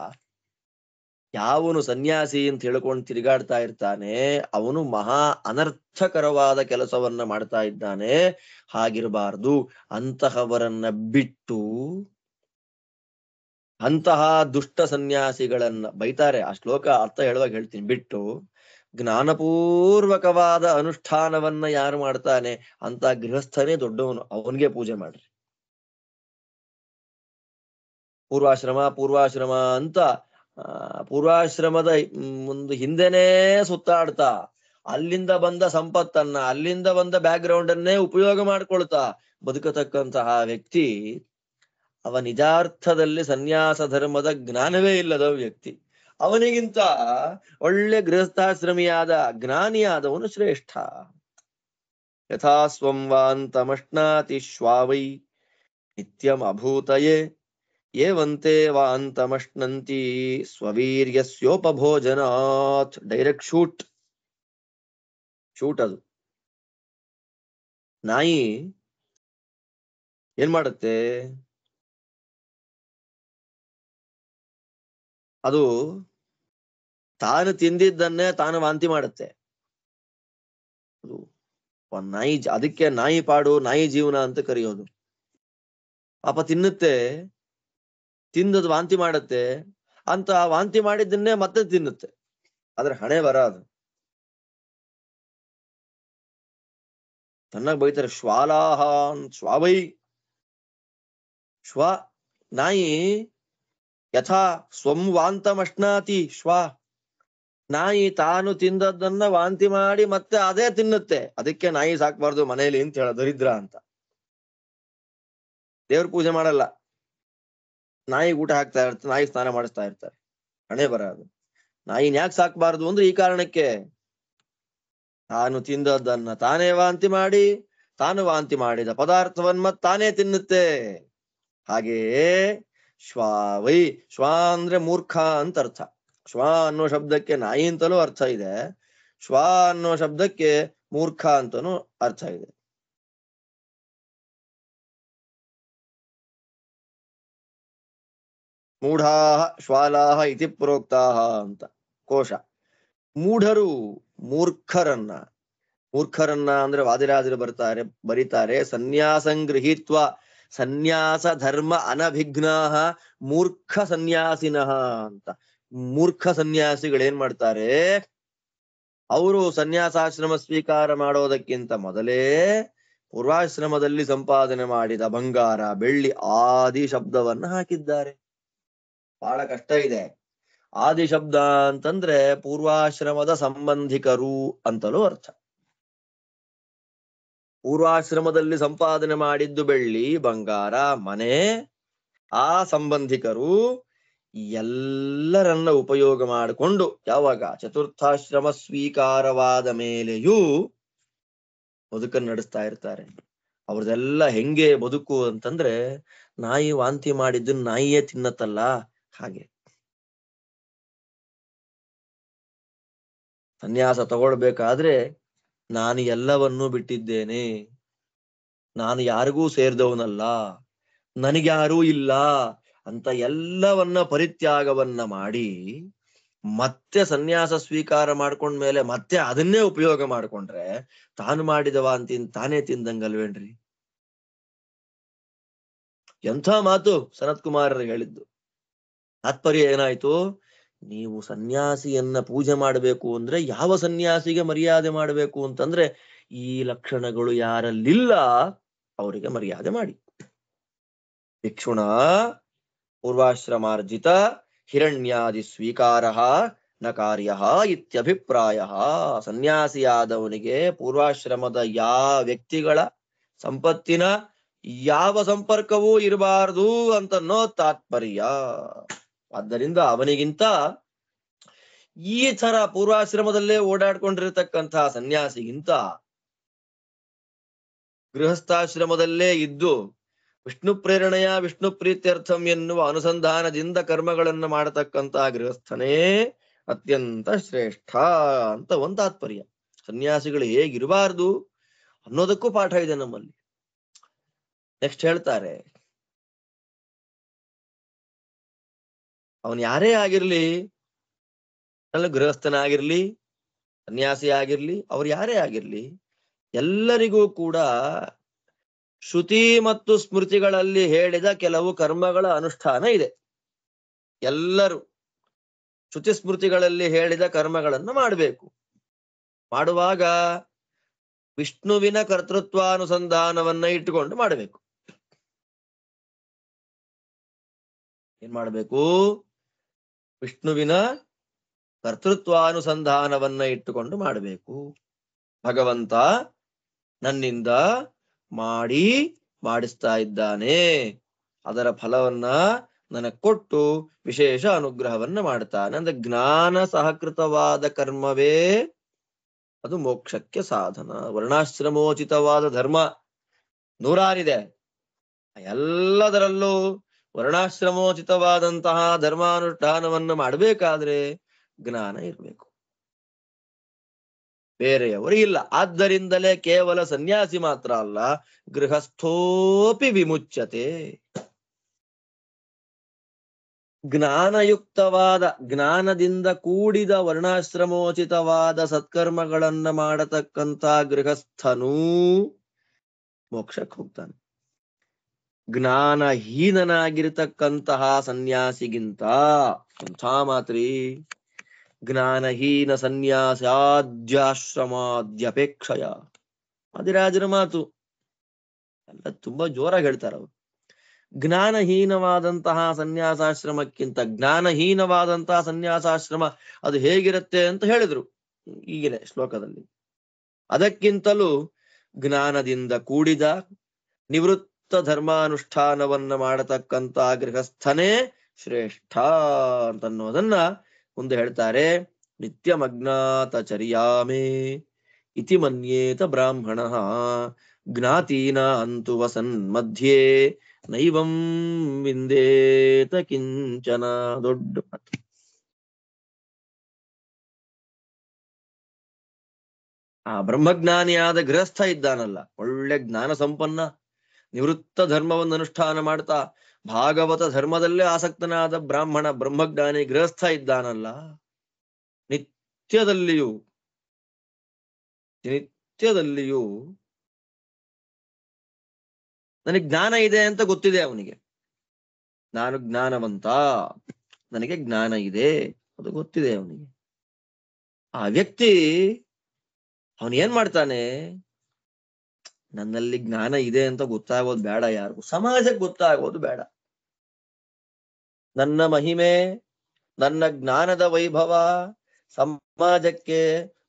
A: ಯಾವನು ಸನ್ಯಾಸಿ ಅಂತ ಹೇಳ್ಕೊಂಡು ತಿರುಗಾಡ್ತಾ ಇರ್ತಾನೆ ಅವನು ಮಹಾ ಅನರ್ಥಕರವಾದ ಕೆಲಸವನ್ನ ಮಾಡ್ತಾ ಇದ್ದಾನೆ. ಹಾಗಿರಬಾರ್ದು. ಅಂತಹವರನ್ನ ಬಿಟ್ಟು, ಅಂತಹ ದುಷ್ಟ ಸನ್ಯಾಸಿಗಳನ್ನ ಬೈತಾರೆ. ಆ ಶ್ಲೋಕ ಅರ್ಥ ಹೇಳುವಾಗ ಹೇಳ್ತೀನಿ. ಬಿಟ್ಟು ಜ್ಞಾನಪೂರ್ವಕವಾದ ಅನುಷ್ಠಾನವನ್ನ ಯಾರು ಮಾಡ್ತಾನೆ ಅಂತ ಗೃಹಸ್ಥನೇ ದೊಡ್ಡವನು, ಅವನಿಗೆ ಪೂಜೆ ಮಾಡ್ರಿ. ಪೂರ್ವಾಶ್ರಮ ಅಂತ ಪೂರ್ವಾಶ್ರಮದ ಒಂದು ಹಿಂದೆನೇ ಸುತ್ತಾಡ್ತಾ ಅಲ್ಲಿಂದ ಬಂದ ಸಂಪತ್ತನ್ನ, ಅಲ್ಲಿಂದ ಬಂದ ಬ್ಯಾಕ್ ಗ್ರೌಂಡ್ ಅನ್ನೇ ಉಪಯೋಗ ಮಾಡ್ಕೊಳ್ತಾ ಬದುಕತಕ್ಕಂತಹ ವ್ಯಕ್ತಿ ಅವ ನಿಜಾರ್ಥದಲ್ಲಿ ಸನ್ಯಾಸ ಧರ್ಮದ ಜ್ಞಾನವೇ ಇಲ್ಲದ ವ್ಯಕ್ತಿ. ಅವನಿಗಿಂತ ಒಳ್ಳೆ ಗೃಹಸ್ಥಾಶ್ರಮಿಯಾದ ಜ್ಞಾನಿಯಾದವನು ಶ್ರೇಷ್ಠ. ಯಥಾ ಸ್ವಂ ವಾಂತಮಶ್ನಾತಿ ಶ್ವಾವೈ ನಿತ್ಯಂ ಅಭೂತಯೇ ಏವಂತೆ ವಾಂತಮಶ್ನಂತಿ ಸ್ವವೀರ್ಯಸ್ಯೋಪಭೋಜನಾತ್. ಡೈರೆಕ್ಟ್ ಶೂಟ್ ಅದು. ನಾಯಿ ಏನ್ ಮಾಡುತ್ತೆ? ಅದು ತಾನು ತಿಂದಿದ್ದನ್ನೇ ತಾನು ವಾಂತಿ ಮಾಡುತ್ತೆ. ಅದು ನಾಯಿ, ಅದಕ್ಕೆ ನಾಯಿ ಪಾಡು, ನಾಯಿ ಜೀವನ ಅಂತ ಕರೆಯೋದು. ಪಾಪ ತಿನ್ನುತ್ತೆ, ತಿಂದದು ವಾಂತಿ ಮಾಡುತ್ತೆ ಅಂತ ವಾಂತಿ ಮಾಡಿದ್ದನ್ನೇ ಮತ್ತೆ ತಿನ್ನುತ್ತೆ. ಆದ್ರೆ ಹಣೆ ಬರ ಅದು. ಚೆನ್ನಾಗಿ ಬೈತಾರೆ. ಶ್ವಾವೈ ಶ್ವ. ನಾಯಿ ಯಥಾ ಸ್ವಂ ವಾಂತಮಶ್ನಾತಿ ಶ್ವ. ನಾಯಿ ತಾನು ತಿಂದದ್ದನ್ನ ವಾಂತಿ ಮಾಡಿ ಮತ್ತೆ ಅದೇ ತಿನ್ನುತ್ತೆ. ಅದಕ್ಕೆ ನಾಯಿ ಸಾಕ್ಬಾರ್ದು ಮನೇಲಿ ಅಂತ ಹೇಳ, ದರಿದ್ರ ಅಂತ. ದೇವ್ರ ಪೂಜೆ ಮಾಡಲ್ಲ, ನಾಯಿ ಊಟ ಹಾಕ್ತಾ ಇರ್ತಾರೆ, ನಾಯಿ ಸ್ನಾನ ಮಾಡಿಸ್ತಾ ಇರ್ತಾರೆ. ಹಣೆ ಬರ ಅದು. ನಾಯಿನ ಯಾಕೆ ಸಾಕ್ಬಾರ್ದು ಅಂದ್ರೆ ಈ ಕಾರಣಕ್ಕೆ, ತಾನು ತಿಂದದ್ದನ್ನ ತಾನೇ ವಾಂತಿ ಮಾಡಿ, ತಾನು ವಾಂತಿ ಮಾಡಿದ ಪದಾರ್ಥವನ್ನ ತಾನೇ ತಿನ್ನುತ್ತೆ. ಹಾಗೆಯೇ ಶ್ವಾವೈ, ಶ್ವ ಅಂದ್ರೆ ಮೂರ್ಖ ಅಂತ ಅರ್ಥ. ಶ್ವ ಅನ್ನೋ ಶಬ್ದಕ್ಕೆ ನಾಯಿ ಅಂತಲೂ ಅರ್ಥ ಇದೆ, ಶ್ವ ಅನ್ನೋ ಶಬ್ದಕ್ಕೆ ಮೂರ್ಖ ಅಂತನೂ ಅರ್ಥ ಇದೆ. ಮೂಢಾಹ ಶ್ವಾಲಾಹ ಇತಿ ಪ್ರೋಕ್ತಾಹ ಅಂತ ಕೋಶ. ಮೂಢರು ಮೂರ್ಖರನ್ನ ಅಂದ್ರೆ ವಾದಿರಾಜರು ಬರೀತಾರೆ ಸನ್ಯಾಸಂಗೃಹೀತ್ವ ಸನ್ಯಾಸ ಧರ್ಮ ಅನಭಿಘ್ನಾಹ ಮೂರ್ಖ ಸನ್ಯಾಸಿನಃ ಅಂತ. ಮೂರ್ಖ ಸನ್ಯಾಸಿಗಳೇನ್ ಮಾಡ್ತಾರೆ? ಅವರು ಸನ್ಯಾಸಾಶ್ರಮ ಸ್ವೀಕಾರ ಮಾಡೋದಕ್ಕಿಂತ ಮೊದಲೇ ಪೂರ್ವಾಶ್ರಮದಲ್ಲಿ ಸಂಪಾದನೆ ಮಾಡಿದ ಬಂಗಾರ ಬೆಳ್ಳಿ ಆದಿ ಶಬ್ದವನ್ನ ಹಾಕಿದ್ದಾರೆ. ಬಹಳ ಕಷ್ಟ ಇದೆ. ಆದಿ ಶಬ್ದ ಅಂತಂದ್ರೆ ಪೂರ್ವಾಶ್ರಮದ ಸಂಬಂಧಿಕರು ಅಂತಲೂ ಅರ್ಥ. ಪೂರ್ವಾಶ್ರಮದಲ್ಲಿ ಸಂಪಾದನೆ ಮಾಡಿದ್ದು ಬೆಳ್ಳಿ ಬಂಗಾರ ಮನೆ, ಆ ಸಂಬಂಧಿಕರು ಎಲ್ಲರನ್ನ ಉಪಯೋಗ ಮಾಡಿಕೊಂಡು ಯಾವಾಗ ಚತುರ್ಥಾಶ್ರಮ ಸ್ವೀಕಾರವಾದ ಮೇಲೆಯೂ ಬದುಕನ್ನು ನಡೆಸ್ತಾ ಇರ್ತಾರೆ. ಅವ್ರದೆಲ್ಲ ಹೆಂಗೆ ಬದುಕು ಅಂತಂದ್ರೆ, ನಾಯಿ ವಾಂತಿ ಮಾಡಿದ್ದು ನಾಯಿಯೇ ತಿನ್ನತ್ತಲ್ಲ ಹಾಗೆ. ಸನ್ಯಾಸ ತಗೊಳ್ಬೇಕಾದ್ರೆ ನಾನು ಎಲ್ಲವನ್ನೂ ಬಿಟ್ಟಿದ್ದೇನೆ, ನಾನು ಯಾರಿಗೂ ಸೇರಿದವನಲ್ಲ, ನನಗ್ಯಾರೂ ಇಲ್ಲ ಅಂತ ಎಲ್ಲವನ್ನ ಪರಿತ್ಯಾಗವನ್ನ ಮಾಡಿ ಮತ್ತೆ ಸನ್ಯಾಸ ಸ್ವೀಕಾರ ಮಾಡ್ಕೊಂಡ್ಮೇಲೆ ಮತ್ತೆ ಅದನ್ನೇ ಉಪಯೋಗ ಮಾಡ್ಕೊಂಡ್ರೆ ತಾನು ಮಾಡಿದ ವಾಂತಿ ತಾನೇ ತಿಂದಂಗಲ್ವೇನ್ರಿ? ಎಂಥ ಮಾತು ಸನತ್ ಕುಮಾರರು ಹೇಳಿದ್ದು. ತಾತ್ಪರ್ಯ ಏನಾಯ್ತು? ನೀವು ಸನ್ಯಾಸಿಯನ್ನ ಪೂಜೆ ಮಾಡಬೇಕು ಅಂದ್ರೆ ಯಾವ ಸನ್ಯಾಸಿಗೆ ಮರ್ಯಾದೆ ಮಾಡಬೇಕು ಅಂತಂದ್ರೆ ಈ ಲಕ್ಷಣಗಳು ಯಾರಲ್ಲಿಲ್ಲ ಅವರಿಗೆ ಮರ್ಯಾದೆ ಮಾಡಿ. ಭಿಕ್ಷುಣ ಪೂರ್ವಾಶ್ರಮಾರ್ಜಿತ ಹಿರಣ್ಯಾದಿ ಸ್ವೀಕಾರ ನ ಕಾರ್ಯ ಇತ್ಯಭಿಪ್ರಾಯ. ಸನ್ಯಾಸಿಯಾದವನಿಗೆ ಪೂರ್ವಾಶ್ರಮದ ವ್ಯಕ್ತಿಗಳ ಸಂಪತ್ತಿನ ಯಾವ ಸಂಪರ್ಕವೂ ಇರಬಾರದು ಅಂತನ್ನೋ ತಾತ್ಪರ್ಯ. ಆದ್ದರಿಂದ ಅವನಿಗಿಂತ ಈ ತರ ಪೂರ್ವಾಶ್ರಮದಲ್ಲೇ ಓಡಾಡ್ಕೊಂಡಿರತಕ್ಕಂತಹ ಸನ್ಯಾಸಿಗಿಂತ ಗೃಹಸ್ಥಾಶ್ರಮದಲ್ಲೇ ಇದ್ದು ವಿಷ್ಣು ಪ್ರೇರಣೆಯ ವಿಷ್ಣು ಪ್ರೀತ್ಯರ್ಥಂ ಎನ್ನುವ ಅನುಸಂಧಾನದಿಂದ ಕರ್ಮಗಳನ್ನು ಮಾಡತಕ್ಕಂತಹ ಗೃಹಸ್ಥನೇ ಅತ್ಯಂತ ಶ್ರೇಷ್ಠ ಅಂತ ಒಂದು ತಾತ್ಪರ್ಯ. ಸನ್ಯಾಸಿಗಳು ಹೇಗಿರಬಾರ್ದು ಅನ್ನೋದಕ್ಕೂ ಪಾಠ ಇದೆ ನಮ್ಮಲ್ಲಿ. ನೆಕ್ಸ್ಟ್ ಹೇಳ್ತಾರೆ, ಅವನು ಯಾರೇ ಆಗಿರ್ಲಿ ಅಲ್ಲ, ಗೃಹಸ್ಥನಾಗಿರ್ಲಿ, ಸನ್ಯಾಸಿ ಆಗಿರ್ಲಿ, ಅವ್ರು ಯಾರೇ ಆಗಿರ್ಲಿ, ಎಲ್ಲರಿಗೂ ಕೂಡ ಶ್ರುತಿ ಮತ್ತು ಸ್ಮೃತಿಗಳಲ್ಲಿ ಹೇಳಿದ ಕೆಲವು ಕರ್ಮಗಳ ಅನುಷ್ಠಾನ ಇದೆ. ಎಲ್ಲರೂ ಶ್ರುತಿ ಸ್ಮೃತಿಗಳಲ್ಲಿ ಹೇಳಿದ ಕರ್ಮಗಳನ್ನು ಮಾಡಬೇಕು. ಮಾಡುವಾಗ ವಿಷ್ಣುವಿನ ಕರ್ತೃತ್ವಾನುಸಂಧಾನವನ್ನ ಇಟ್ಟುಕೊಂಡು ಮಾಡಬೇಕು. ಏನ್ ಮಾಡಬೇಕು? ವಿಷ್ಣುವಿನ ಕರ್ತೃತ್ವಾನುಸಂಧಾನವನ್ನ ಇಟ್ಟುಕೊಂಡು ಮಾಡಬೇಕು. ಭಗವಂತ ನನ್ನಿಂದ ಮಾಡಿಸ್ತಾ ಇದ್ದಾನೆ, ಅದರ ಫಲವನ್ನ ನನಗೆ ಕೊಟ್ಟು ವಿಶೇಷ ಅನುಗ್ರಹವನ್ನ ಮಾಡ್ತಾನೆ. ಅಂದ್ರೆ ಜ್ಞಾನ ಸಹಕೃತವಾದ ಕರ್ಮವೇ ಅದು ಮೋಕ್ಷಕ್ಕೆ ಸಾಧನ. ವರ್ಣಾಶ್ರಮೋಚಿತವಾದ ಧರ್ಮ ನೂರಾರಿದೆ. ಎಲ್ಲದರಲ್ಲೂ ವರ್ಣಾಶ್ರಮೋಚಿತವಾದಂತಹ ಧರ್ಮಾನುಷ್ಠಾನವನ್ನು ಮಾಡಬೇಕಾದ್ರೆ ಜ್ಞಾನ ಇರಬೇಕು, ಬೇರೆಯವರು ಇಲ್ಲ. ಆದ್ದರಿಂದಲೇ ಕೇವಲ ಸನ್ಯಾಸಿ ಮಾತ್ರ ಅಲ್ಲ, ಗೃಹಸ್ಥೋಪಿ ವಿಮುಚ್ಯತೆ. ಜ್ಞಾನಯುಕ್ತವಾದ, ಜ್ಞಾನದಿಂದ ಕೂಡಿದ ವರ್ಣಾಶ್ರಮೋಚಿತವಾದ ಸತ್ಕರ್ಮಗಳನ್ನ ಮಾಡತಕ್ಕಂತ ಗೃಹಸ್ಥನೂ ಮೋಕ್ಷಕ್ಕೆ ಹೋಗ್ತಾನೆ. ಜ್ಞಾನಹೀನನಾಗಿರ್ತಕ್ಕಂತಹ ಸನ್ಯಾಸಿಗಿಂತ, ಎಂಥ ಮಾತ್ರಿ, ಜ್ಞಾನಹೀನ ಸನ್ಯಾಸಾದ್ಯಾಶ್ರಮಾದ್ಯಪೇಕ್ಷಯ. ಆದಿರಾಜರ ಮಾತು ಎಲ್ಲ ತುಂಬಾ ಜೋರಾಗಿ ಹೇಳ್ತಾರೆ ಅವರು. ಜ್ಞಾನಹೀನವಾದಂತಹ ಸನ್ಯಾಸಾಶ್ರಮಕ್ಕಿಂತ ಜ್ಞಾನಹೀನವಾದಂತಹ ಸನ್ಯಾಸಾಶ್ರಮ ಅದು ಹೇಗಿರುತ್ತೆ ಅಂತ ಹೇಳಿದ್ರು ಈಗಿನ ಶ್ಲೋಕದಲ್ಲಿ. ಅದಕ್ಕಿಂತಲೂ ಜ್ಞಾನದಿಂದ ಕೂಡಿದ ನಿವೃತ್ತ ಧರ್ಮಾನುಷ್ಠಾನವನ್ನ ಮಾಡತಕ್ಕಂತ ಗೃಹಸ್ಥನೇ ಶ್ರೇಷ್ಠ ಅಂತನ್ನೋದನ್ನ ಮುಂದೆ ಹೇಳ್ತಾರೆ. ನಿತ್ಯಮಜ್ಞಾತಚರ್ಯಾಮೇ ಇತಿ ಮನ್ಯೇತ ಬ್ರಾಹ್ಮಣ ಜ್ಞಾತೀನ ಅಂತು ವಸನ್ ಮಧ್ಯೆ ನೈವಂ ವಿಂದೇತ ಕಿಂಚನ. ದೊಡ್ಡ ಮಾತು. ಆ ಬ್ರಹ್ಮಜ್ಞಾನಿಯಾದ ಗೃಹಸ್ಥ ಇದ್ದಾನಲ್ಲ, ಒಳ್ಳೆ ಜ್ಞಾನ ಸಂಪನ್ನ, ನಿವೃತ್ತ ಧರ್ಮವನ್ನು ಅನುಷ್ಠಾನ ಮಾಡ್ತಾ ಭಾಗವತ ಧರ್ಮದಲ್ಲೇ ಆಸಕ್ತನಾದ ಬ್ರಾಹ್ಮಣ ಬ್ರಹ್ಮಜ್ಞಾನಿ ಗೃಹಸ್ಥ ಇದ್ದಾನಲ್ಲ, ನಿತ್ಯದಲ್ಲಿಯೂ ನನಗೆ ಜ್ಞಾನ ಇದೆ ಅಂತ ಗೊತ್ತಿದೆ ಅವನಿಗೆ. ನಾನು ಜ್ಞಾನವಂತ, ನನಗೆ ಜ್ಞಾನ ಇದೆ ಅದು ಗೊತ್ತಿದೆ ಅವನಿಗೆ. ಆ ವ್ಯಕ್ತಿ ಅವನು ಏನ್ ಮಾಡ್ತಾನೆ? ನನ್ನಲ್ಲಿ ಜ್ಞಾನ ಇದೆ ಅಂತ ಗೊತ್ತಾಗೋದು ಬೇಡ, ಯಾರಿಗೂ ಸಮಾಜಕ್ಕೆ ಗೊತ್ತಾಗೋದು ಬೇಡ. ನನ್ನ ಮಹಿಮೆ, ನನ್ನ ಜ್ಞಾನದ ವೈಭವ ಸಮಾಜಕ್ಕೆ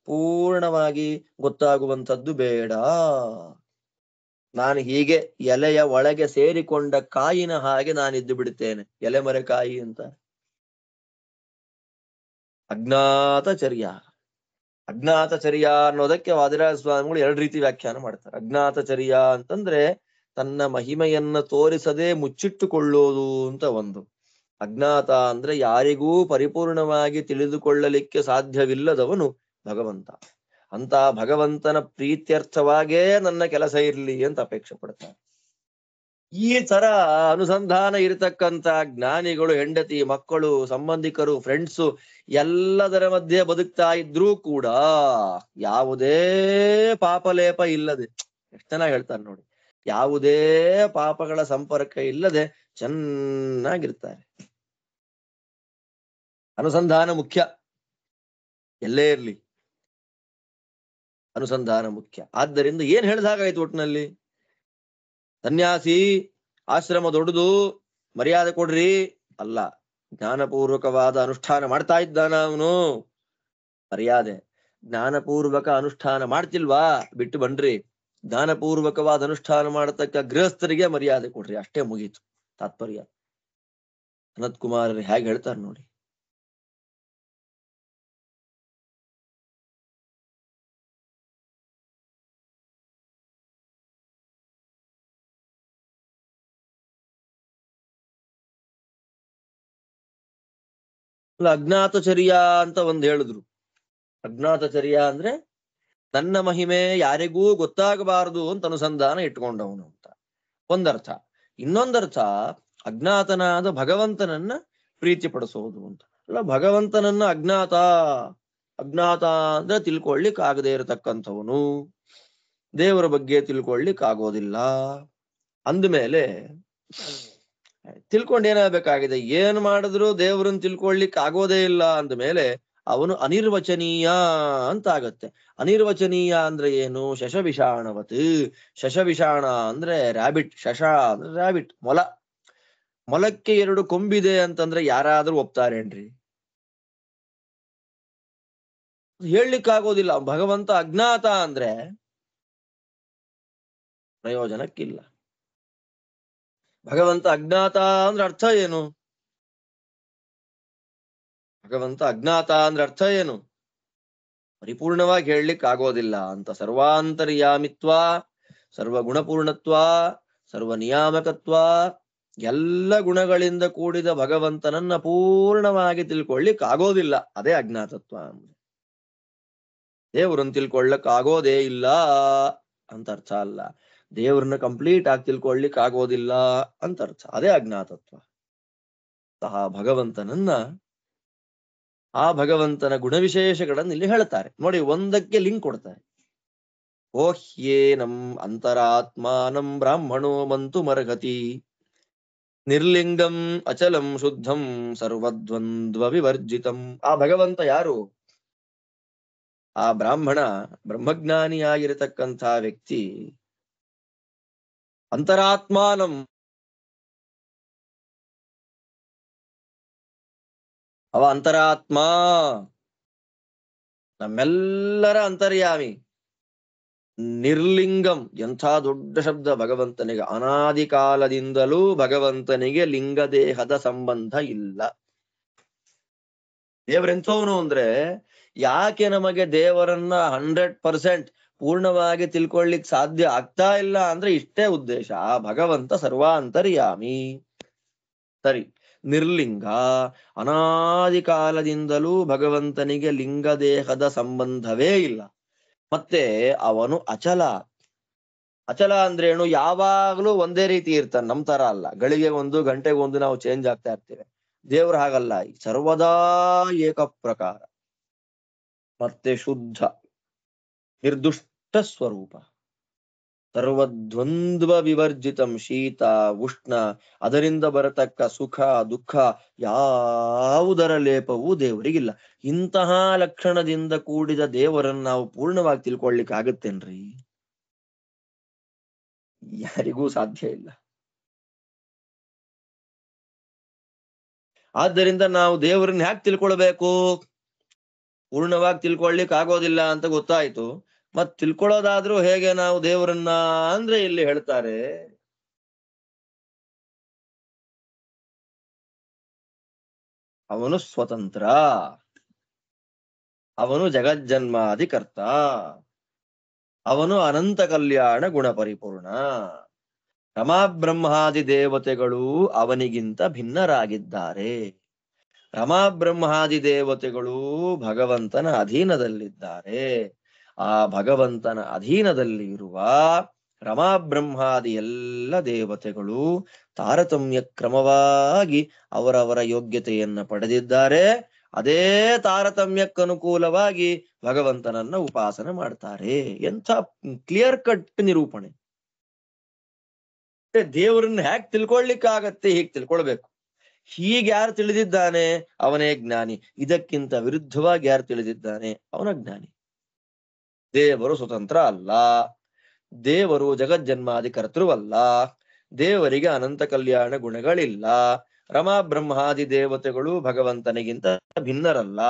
A: ಪೂರ್ಣವಾಗಿ ಗೊತ್ತಾಗುವಂಥದ್ದು ಬೇಡ. ನಾನು ಹೀಗೆ ಎಲೆಯ ಒಳಗೆ ಸೇರಿಕೊಂಡ ಕಾಯಿನ ಹಾಗೆ ನಾನಿದ್ದು ಬಿಡುತ್ತೇನೆ. ಎಲೆ ಮರೆ ಕಾಯಿ ಅಂತ. ಅಜ್ಞಾತಚರ್ಯ ಅನ್ನೋದಕ್ಕೆ ವಾದಿರಾಜ ಸ್ವಾಮಿಗಳು ಎರಡು ರೀತಿ ವ್ಯಾಖ್ಯಾನ ಮಾಡ್ತಾರೆ. ಅಜ್ಞಾತಚರ್ಯ ಅಂತಂದ್ರೆ ತನ್ನ ಮಹಿಮೆಯನ್ನ ತೋರಿಸದೆ ಮುಚ್ಚಿಟ್ಟುಕೊಳ್ಳೋದು ಅಂತ ಒಂದು. ಅಜ್ಞಾತ ಅಂದ್ರೆ ಯಾರಿಗೂ ಪರಿಪೂರ್ಣವಾಗಿ ತಿಳಿದುಕೊಳ್ಳಲಿಕ್ಕೆ ಸಾಧ್ಯವಿಲ್ಲದವನು ಭಗವಂತ. ಅಂತ ಭಗವಂತನ ಪ್ರೀತ್ಯರ್ಥವಾಗೇ ನನ್ನ ಕೆಲಸ ಇರ್ಲಿ ಅಂತ ಅಪೇಕ್ಷೆ ಪಡ್ತಾರೆ. ಈ ತರ ಅನುಸಂಧಾನ ಇರತಕ್ಕಂತ ಜ್ಞಾನಿಗಳು ಹೆಂಡತಿ, ಮಕ್ಕಳು, ಸಂಬಂಧಿಕರು, ಫ್ರೆಂಡ್ಸು ಎಲ್ಲದರ ಮಧ್ಯೆ ಬದುಕ್ತಾ ಇದ್ರೂ ಕೂಡ ಯಾವುದೇ ಪಾಪಲೇಪ ಇಲ್ಲದೆ, ಎಷ್ಟು ಚೆನ್ನಾಗಿ ಹೇಳ್ತಾರೆ ನೋಡಿ, ಯಾವುದೇ ಪಾಪಗಳ ಸಂಪರ್ಕ ಇಲ್ಲದೆ ಚೆನ್ನಾಗಿರ್ತಾರೆ. ಅನುಸಂಧಾನ ಮುಖ್ಯ, ಎಲ್ಲೇ ಇರ್ಲಿ ಅನುಸಂಧಾನ ಮುಖ್ಯ. ಆದ್ದರಿಂದ ಏನ್ ಹೇಳ್ದಾಗಾಯ್ತು ಒಟ್ಟಿನಲ್ಲಿ? ಸನ್ಯಾಸಿ ಆಶ್ರಮ ದೊಡ್ಡದು, ಮರ್ಯಾದೆ ಕೊಡ್ರಿ ಅಲ್ಲ. ಜ್ಞಾನಪೂರ್ವಕವಾದ ಅನುಷ್ಠಾನ ಮಾಡ್ತಾ ಇದ್ದಾನ ಅವನು, ಮರ್ಯಾದೆ. ಜ್ಞಾನಪೂರ್ವಕ ಅನುಷ್ಠಾನ ಮಾಡ್ತಿಲ್ವಾ, ಬಿಟ್ಟು ಬನ್ರಿ. ಜ್ಞಾನಪೂರ್ವಕವಾದ ಅನುಷ್ಠಾನ ಮಾಡತಕ್ಕ ಗೃಹಸ್ಥರಿಗೆ ಮರ್ಯಾದೆ ಕೊಡ್ರಿ, ಅಷ್ಟೇ ಮುಗೀತು ತಾತ್ಪರ್ಯ. ಅನಂತ್ ಕುಮಾರ್ ಹೇಗೆ ಹೇಳ್ತಾರೆ ನೋಡಿ. ಅಜ್ಞಾತಚರ್ಯ ಅಂತ ಒಂದ್ ಹೇಳಿದ್ರು. ಅಜ್ಞಾತಚರ್ಯ ಅಂದ್ರೆ ನನ್ನ ಮಹಿಮೆ ಯಾರಿಗೂ ಗೊತ್ತಾಗಬಾರದು ಅಂತ ಅನುಸಂಧಾನ ಇಟ್ಕೊಂಡವನು ಅಂತ ಒಂದರ್ಥ. ಇನ್ನೊಂದರ್ಥ ಅಜ್ಞಾತನಾದ ಭಗವಂತನನ್ನ ಪ್ರೀತಿ ಪಡಿಸೋದು ಅಂತ. ಅಲ್ಲ, ಭಗವಂತನನ್ನ ಅಜ್ಞಾತ ಅಂದ್ರೆ ತಿಳ್ಕೊಳ್ಳಿಕ್ ಆಗದೆ ಇರತಕ್ಕಂಥವನು, ದೇವರ ಬಗ್ಗೆ ತಿಳ್ಕೊಳ್ಳಿಕ್ ಆಗೋದಿಲ್ಲ ಅಂದ್ಮೇಲೆ ತಿಳ್ಕೊಂಡು ಏನಾಗಬೇಕಾಗಿದೆ? ಏನ್ ಮಾಡಿದ್ರು ದೇವರನ್ನ ತಿಳ್ಕೊಳ್ಳಿಕ್ ಆಗೋದೇ ಇಲ್ಲ ಅಂದ್ಮೇಲೆ ಅವನು ಅನಿರ್ವಚನೀಯ ಅಂತ ಆಗತ್ತೆ. ಅನಿರ್ವಚನೀಯ ಅಂದ್ರೆ ಏನು? ಶಶವಿಷಾಣವತ್. ಶಶವಿಷಾಣ ಅಂದ್ರೆ ರ್ಯಾಬಿಟ್, ಶಶ ಅಂದ್ರೆ ರ್ಯಾಬಿಟ್, ಮೊಲ. ಮೊಲಕ್ಕೆ 2 ಕೊಂಬಿದೆ ಅಂತಂದ್ರೆ ಯಾರಾದ್ರೂ ಒಪ್ತಾರೇನ್ರಿ? ಹೇಳಲಿಕ್ಕಾಗೋದಿಲ್ಲ. ಭಗವಂತ ಅಜ್ಞಾತ ಅಂದ್ರೆ ಪ್ರಯೋಜನಕ್ಕಿಲ್ಲ. ಭಗವಂತ ಅಜ್ಞಾತ ಅಂದ್ರೆ ಅರ್ಥ ಏನು? ಭಗವಂತ ಅಜ್ಞಾತ ಅಂದ್ರೆ ಅರ್ಥ ಏನು? ಪರಿಪೂರ್ಣವಾಗಿ ಹೇಳಲಿಕ್ಕೆ ಆಗೋದಿಲ್ಲ ಅಂತ. ಸರ್ವಾಂತರ್ಯಾಮಿತ್ವ, ಸರ್ವಗುಣಪೂರ್ಣತ್ವ, ಸರ್ವ ನಿಯಾಮಕತ್ವ, ಎಲ್ಲ ಗುಣಗಳಿಂದ ಕೂಡಿದ ಭಗವಂತನನ್ನ ಪೂರ್ಣವಾಗಿ ತಿಳ್ಕೊಳ್ಳಿಕ್ ಆಗೋದಿಲ್ಲ. ಅದೇ ಅಜ್ಞಾತತ್ವ. ದೇವರನ್ನು ತಿಳ್ಕೊಳ್ಳಕ್ ಆಗೋದೇ ಇಲ್ಲ ಅಂತ ಅರ್ಥ ಅಲ್ಲ. ದೇವ್ರನ್ನ ಕಂಪ್ಲೀಟ್ ಆಗಿ ತಿಳ್ಕೊಳ್ಳಿಕ್ ಆಗೋದಿಲ್ಲ ಅಂತ ಅರ್ಥ. ಅದೇ ಅಜ್ಞಾತತ್ವ. ಭಗವಂತನನ್ನ, ಆ ಭಗವಂತನ ಗುಣವಿಶೇಷಗಳನ್ನು ಇಲ್ಲಿ ಹೇಳ್ತಾರೆ ನೋಡಿ. ಒಂದಕ್ಕೆ ಲಿಂಕ್ ಕೊಡ್ತಾರೆ. ಓಹ್ಯೇನಂ ಅಂತರಾತ್ಮಾನಂ ಬ್ರಾಹ್ಮಣೋ ಮಂತು ಮರ್ಹತಿ ನಿರ್ಲಿಂಗಂ ಅಚಲಂ ಶುದ್ಧಂ ಸರ್ವದ್ವಂದ್ವ ವಿವರ್ಜಿತಂ. ಆ ಭಗವಂತ ಯಾರು? ಆ ಬ್ರಾಹ್ಮಣ, ಬ್ರಹ್ಮಜ್ಞಾನಿಯಾಗಿರತಕ್ಕಂಥ ವ್ಯಕ್ತಿ ಅಂತರಾತ್ಮಾನಂ, ಅವ ಅಂತರಾತ್ಮ, ನಮ್ಮೆಲ್ಲರ ಅಂತರ್ಯಾಮಿ. ನಿರ್ಲಿಂಗಂ, ಎಂಥ ದೊಡ್ಡ ಶಬ್ದ ಭಗವಂತನಿಗೆ. ಅನಾದಿ ಕಾಲದಿಂದಲೂ ಭಗವಂತನಿಗೆ ಲಿಂಗದೇಹದ ಸಂಬಂಧ ಇಲ್ಲ. ದೇವರೆಂಥವನು ಅಂದ್ರೆ, ಯಾಕೆ ನಮಗೆ ದೇವರನ್ನ 100% ಪೂರ್ಣವಾಗಿ ತಿಳ್ಕೊಳ್ಳಿಕ್ ಸಾಧ್ಯ ಆಗ್ತಾ ಇಲ್ಲ ಅಂದ್ರೆ ಇಷ್ಟೇ ಉದ್ದೇಶ. ಆ ಭಗವಂತ ಸರ್ವಾಂತರ್ಯಾಮಿ. ಸರಿ, ನಿರ್ಲಿಂಗ, ಅನಾದಿ ಕಾಲದಿಂದಲೂ ಭಗವಂತನಿಗೆ ಲಿಂಗದೇಹದ ಸಂಬಂಧವೇ ಇಲ್ಲ. ಮತ್ತೆ ಅವನು ಅಚಲ. ಅಚಲ ಅಂದ್ರೇನು? ಯಾವಾಗ್ಲೂ ಒಂದೇ ರೀತಿ ಇರ್ತಾನೆ. ನಮ್ ತರ ಅಲ್ಲ, ಗಳಿಗೆ ಒಂದು ಗಂಟೆಗೆ ಒಂದು ನಾವು ಚೇಂಜ್ ಆಗ್ತಾ ಇರ್ತೇವೆ. ದೇವ್ರು ಹಾಗಲ್ಲ, ಸರ್ವದಾ ಏಕ ಪ್ರಕಾರ. ಮತ್ತೆ ಶುದ್ಧ, ನಿರ್ದುಷ್ಟ ಸ್ವರೂಪ, ಸರ್ವದ್ವಂದ್ವ ವಿವರ್ಜಿತಂ. ಶೀತ ಉಷ್ಣ, ಅದರಿಂದ ಬರತಕ್ಕ ಸುಖ ದುಃಖ ಯಾವುದರ ಲೇಪವೂ ದೇವರಿಗಿಲ್ಲ. ಇಂತಹ ಲಕ್ಷಣದಿಂದ ಕೂಡಿದ ದೇವರನ್ನು ನಾವು ಪೂರ್ಣವಾಗಿ ತಿಳ್ಕೊಳ್ಳಿಕ್ಕೆ ಆಗುತ್ತೇನ್ರಿ? ಯಾರಿಗೂ ಸಾಧ್ಯ ಇಲ್ಲ. ಆದ್ದರಿಂದ ನಾವು ದೇವರನ್ನ ಹ್ಯಾಕ್ ತಿಳ್ಕೊಳ್ಬೇಕು? ಪೂರ್ಣವಾಗಿ ತಿಳ್ಕೊಳ್ಳಿಕ್ ಆಗೋದಿಲ್ಲ ಅಂತ ಗೊತ್ತಾಯ್ತು. ಮತ್ ತಿಳ್ಕೊಳ್ಳೋದಾದ್ರೂ ಹೇಗೆ ನಾವು ದೇವರನ್ನ ಅಂದ್ರೆ ಇಲ್ಲಿ ಹೇಳ್ತಾರೆ, ಅವನು ಸ್ವತಂತ್ರ, ಅವನು ಜಗಜ್ಜನ್ಮಾಧಿಕರ್ತ, ಅವನು ಅನಂತ ಕಲ್ಯಾಣ ಗುಣ ಪರಿಪೂರ್ಣ. ರಮಾಬ್ರಹ್ಮಾದಿ ದೇವತೆಗಳು ಅವನಿಗಿಂತ ಭಿನ್ನರಾಗಿದ್ದಾರೆ. ರಮಾಬ್ರಹ್ಮಾದಿ ದೇವತೆಗಳು ಭಗವಂತನ ಅಧೀನದಲ್ಲಿದ್ದಾರೆ. ಆ ಭಗವಂತನ ಅಧೀನದಲ್ಲಿ ಇರುವ ರಮಾಬ್ರಹ್ಮಾದಿ ಎಲ್ಲ ದೇವತೆಗಳು ತಾರತಮ್ಯ ಕ್ರಮವಾಗಿ ಅವರವರ ಯೋಗ್ಯತೆಯನ್ನ ಪಡೆದಿದ್ದಾರೆ. ಅದೇ ತಾರತಮ್ಯಕ್ಕನುಕೂಲವಾಗಿ ಭಗವಂತನನ್ನ ಉಪಾಸನೆ ಮಾಡ್ತಾರೆ. ಎಂಥ ಕ್ಲಿಯರ್ ಕಟ್ ನಿರೂಪಣೆ! ದೇವರನ್ನ ಹ್ಯಾಕ್ ತಿಳ್ಕೊಳ್ಳಿಕ್ಕಾಗತ್ತೆ? ಹೀಗೆ ತಿಳ್ಕೊಳ್ಬೇಕು. ಹೀಗೆ ಯಾರು ತಿಳಿದಿದ್ದಾನೆ ಅವನೇ ಜ್ಞಾನಿ. ಇದಕ್ಕಿಂತ ವಿರುದ್ಧವಾಗಿ ಯಾರು ತಿಳಿದಿದ್ದಾನೆ ಅವನ ಜ್ಞಾನಿ. ದೇವರು ಸ್ವತಂತ್ರ ಅಲ್ಲ, ದೇವರು ಜಗಜ್ಜನ್ಮಾಧಿಕರ್ತೃವಲ್ಲ, ದೇವರಿಗೆ ಅನಂತ ಕಲ್ಯಾಣ ಗುಣಗಳಿಲ್ಲ. ರಮಾಬ್ರಹ್ಮಾದಿ ದೇವತೆಗಳು ಭಗವಂತನಿಗಿಂತ ಭಿನ್ನರಲ್ಲ.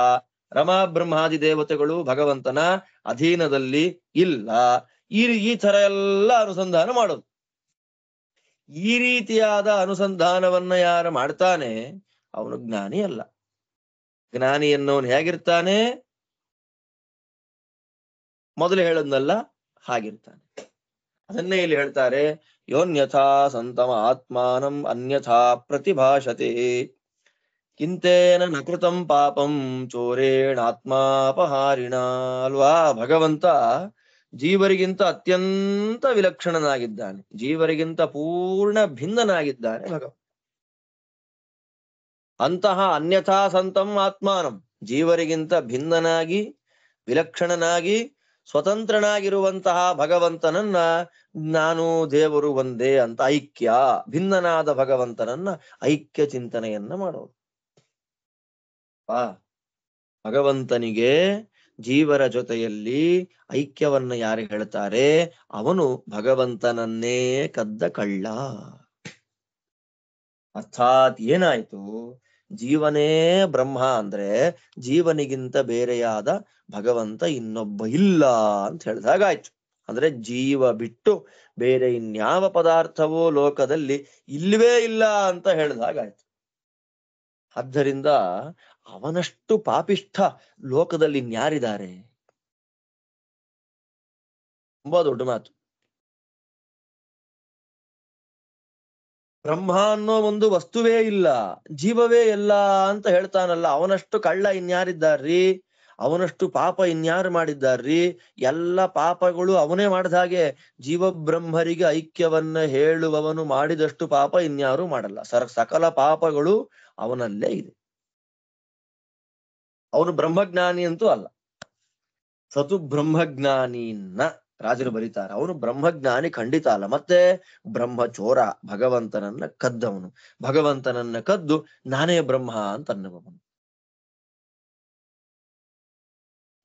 A: ರಮಾಬ್ರಹ್ಮಾದಿ ದೇವತೆಗಳು ಭಗವಂತನ ಅಧೀನದಲ್ಲಿ ಇಲ್ಲ. ಈ ತರ ಎಲ್ಲ ಅನುಸಂಧಾನ ಮಾಡೋದು. ಈ ರೀತಿಯಾದ ಅನುಸಂಧಾನವನ್ನ ಯಾರು ಮಾಡ್ತಾನೆ ಅವನು ಜ್ಞಾನಿ ಅಲ್ಲ. ಜ್ಞಾನಿ ಎನ್ನುವನು ಹೇಗಿರ್ತಾನೆ? ಮೊದಲು ಹೇಳದ್ನಲ್ಲ, ಹಾಗಿರ್ತಾನೆ. ಅದನ್ನೇ ಇಲ್ಲಿ ಹೇಳ್ತಾರೆ, ಯೋನ್ಯಥಾ ಸಂತಮ ಆತ್ಮಾನಂ ಅನ್ಯಥಾ ಪ್ರತಿಭಾಷತೆ ಕಿಂತೇನ ನಕೃತಂ ಪಾಪಂ ಚೋರೇಣಾತ್ಮಾಪಹಾರಿಣ. ಅಲ್ವಾ? ಭಗವಂತ ಜೀವರಿಗಿಂತ ಅತ್ಯಂತ ವಿಲಕ್ಷಣನಾಗಿದ್ದಾನೆ, ಜೀವರಿಗಿಂತ ಪೂರ್ಣ ಭಿನ್ನನಾಗಿದ್ದಾನೆ ಭಗವಂತ. ಅಂತಹ ಅನ್ಯಥಾ ಸಂತಂ ಆತ್ಮಾನಂ, ಜೀವರಿಗಿಂತ ಭಿನ್ನನಾಗಿ ವಿಲಕ್ಷಣನಾಗಿ ಸ್ವತಂತ್ರನಾಗಿರುವಂತಹ ಭಗವಂತನನ್ನ ನಾನು ದೇವರು ಒಂದೇ ಅಂತ ಐಕ್ಯ, ಭಿನ್ನನಾದ ಭಗವಂತನನ್ನ ಐಕ್ಯ ಚಿಂತನೆಯನ್ನ ಮಾಡೋದು. ಭಗವಂತನಿಗೆ ಜೀವರ ಜೊತೆಯಲ್ಲಿ ಐಕ್ಯವನ್ನ ಯಾರು ಹೇಳ್ತಾರೆ, ಅವನು ಭಗವಂತನನ್ನೇ ಕದ್ದ ಕಳ್ಳ. ಅರ್ಥಾತ್ ಏನಾಯ್ತು, ಜೀವನೇ ಬ್ರಹ್ಮ ಅಂದ್ರೆ ಜೀವನಿಗಿಂತ ಬೇರೆಯಾದ ಭಗವಂತ ಇನ್ನೊಬ್ಬ ಇಲ್ಲ ಅಂತ ಹೇಳಿದಾಗಾಯ್ತು. ಅಂದ್ರೆ ಜೀವ ಬಿಟ್ಟು ಬೇರೆ ಇನ್ಯಾವ ಪದಾರ್ಥವೋ ಲೋಕದಲ್ಲಿ ಇಲ್ವೇ ಇಲ್ಲ ಅಂತ ಹೇಳಿದಾಗಾಯ್ತು. ಆದ್ದರಿಂದ ಅವನಷ್ಟು ಪಾಪಿಷ್ಠ ಲೋಕದಲ್ಲಿ ಇನ್ಯಾರಿದ್ದಾರೆ? ತುಂಬಾ ದೊಡ್ಡ ಮಾತು. ಬ್ರಹ್ಮ ಅನ್ನೋ ಒಂದು ವಸ್ತುವೇ ಇಲ್ಲ, ಜೀವವೇ ಎಲ್ಲ ಅಂತ ಹೇಳ್ತಾನಲ್ಲ, ಅವನಷ್ಟು ಕಳ್ಳ ಇನ್ಯಾರಿದ್ದಾರ್ರಿ? ಅವನಷ್ಟು ಪಾಪ ಇನ್ಯಾರು ಮಾಡಿದ್ದಾರ್ರಿ? ಎಲ್ಲ ಪಾಪಗಳು ಅವನೇ ಮಾಡಿದ ಹಾಗೆ. ಜೀವ ಬ್ರಹ್ಮರಿಗೆ ಐಕ್ಯವನ್ನ ಹೇಳುವವನು ಮಾಡಿದಷ್ಟು ಪಾಪ ಇನ್ಯಾರು ಮಾಡಲ್ಲ. ಸಕಲ ಪಾಪಗಳು ಅವನಲ್ಲೇ ಇದೆ. ಅವನು ಬ್ರಹ್ಮಜ್ಞಾನಿ ಅಂತೂ ಅಲ್ಲ. ಸತು ಬ್ರಹ್ಮಜ್ಞಾನಿನ ರಾಜರು ಬರೀತಾರೆ. ಅವನು ಬ್ರಹ್ಮಜ್ಞಾನಿ ಖಂಡಿತ ಅಲ್ಲ. ಮತ್ತೆ ಬ್ರಹ್ಮಚೋರ, ಭಗವಂತನನ್ನ ಕದ್ದವನು. ಭಗವಂತನನ್ನ ಕದ್ದು ನಾನೇ ಬ್ರಹ್ಮ ಅಂತ ಅನ್ನುವವನು.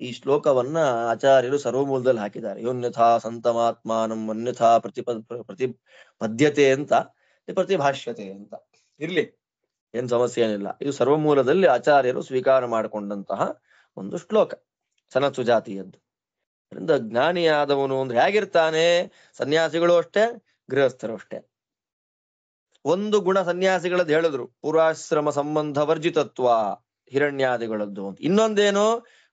A: ಈ ಶ್ಲೋಕವನ್ನ ಆಚಾರ್ಯರು ಸರ್ವಮೂಲದಲ್ಲಿ ಹಾಕಿದ್ದಾರೆ. ಯೋನ್ಯಥಾ ಸಂತಮಾತ್ಮಾನಂ ಅನ್ಯಥಾ ಪ್ರತಿಪದ್ಯತೆ ಅಂತ, ಪ್ರತಿಭಾಷ್ಯತೆ ಅಂತ. ಇರ್ಲಿ, ಏನ್ ಸಮಸ್ಯೆ ಏನಿಲ್ಲ. ಇದು ಸರ್ವಮೂಲದಲ್ಲಿ ಆಚಾರ್ಯರು ಸ್ವೀಕಾರ ಮಾಡಿಕೊಂಡಂತಹ ಒಂದು ಶ್ಲೋಕ, ಸನತ್ಸು ಜಾತಿಯದ್ದು. ಅದರಿಂದ ಜ್ಞಾನಿಯಾದವನು ಅಂದ್ರೆ ಹೇಗಿರ್ತಾನೆ? ಸನ್ಯಾಸಿಗಳು ಅಷ್ಟೇ, ಗೃಹಸ್ಥರು ಅಷ್ಟೇ. ಒಂದು ಗುಣ ಸನ್ಯಾಸಿಗಳದ್ದು ಹೇಳಿದ್ರು, ಪೂರ್ವಾಶ್ರಮ ಸಂಬಂಧ ವರ್ಜಿತತ್ವ, ಹಿರಣ್ಯಾದಿಗಳದ್ದು ಅಂತ. ಇನ್ನೊಂದೇನು?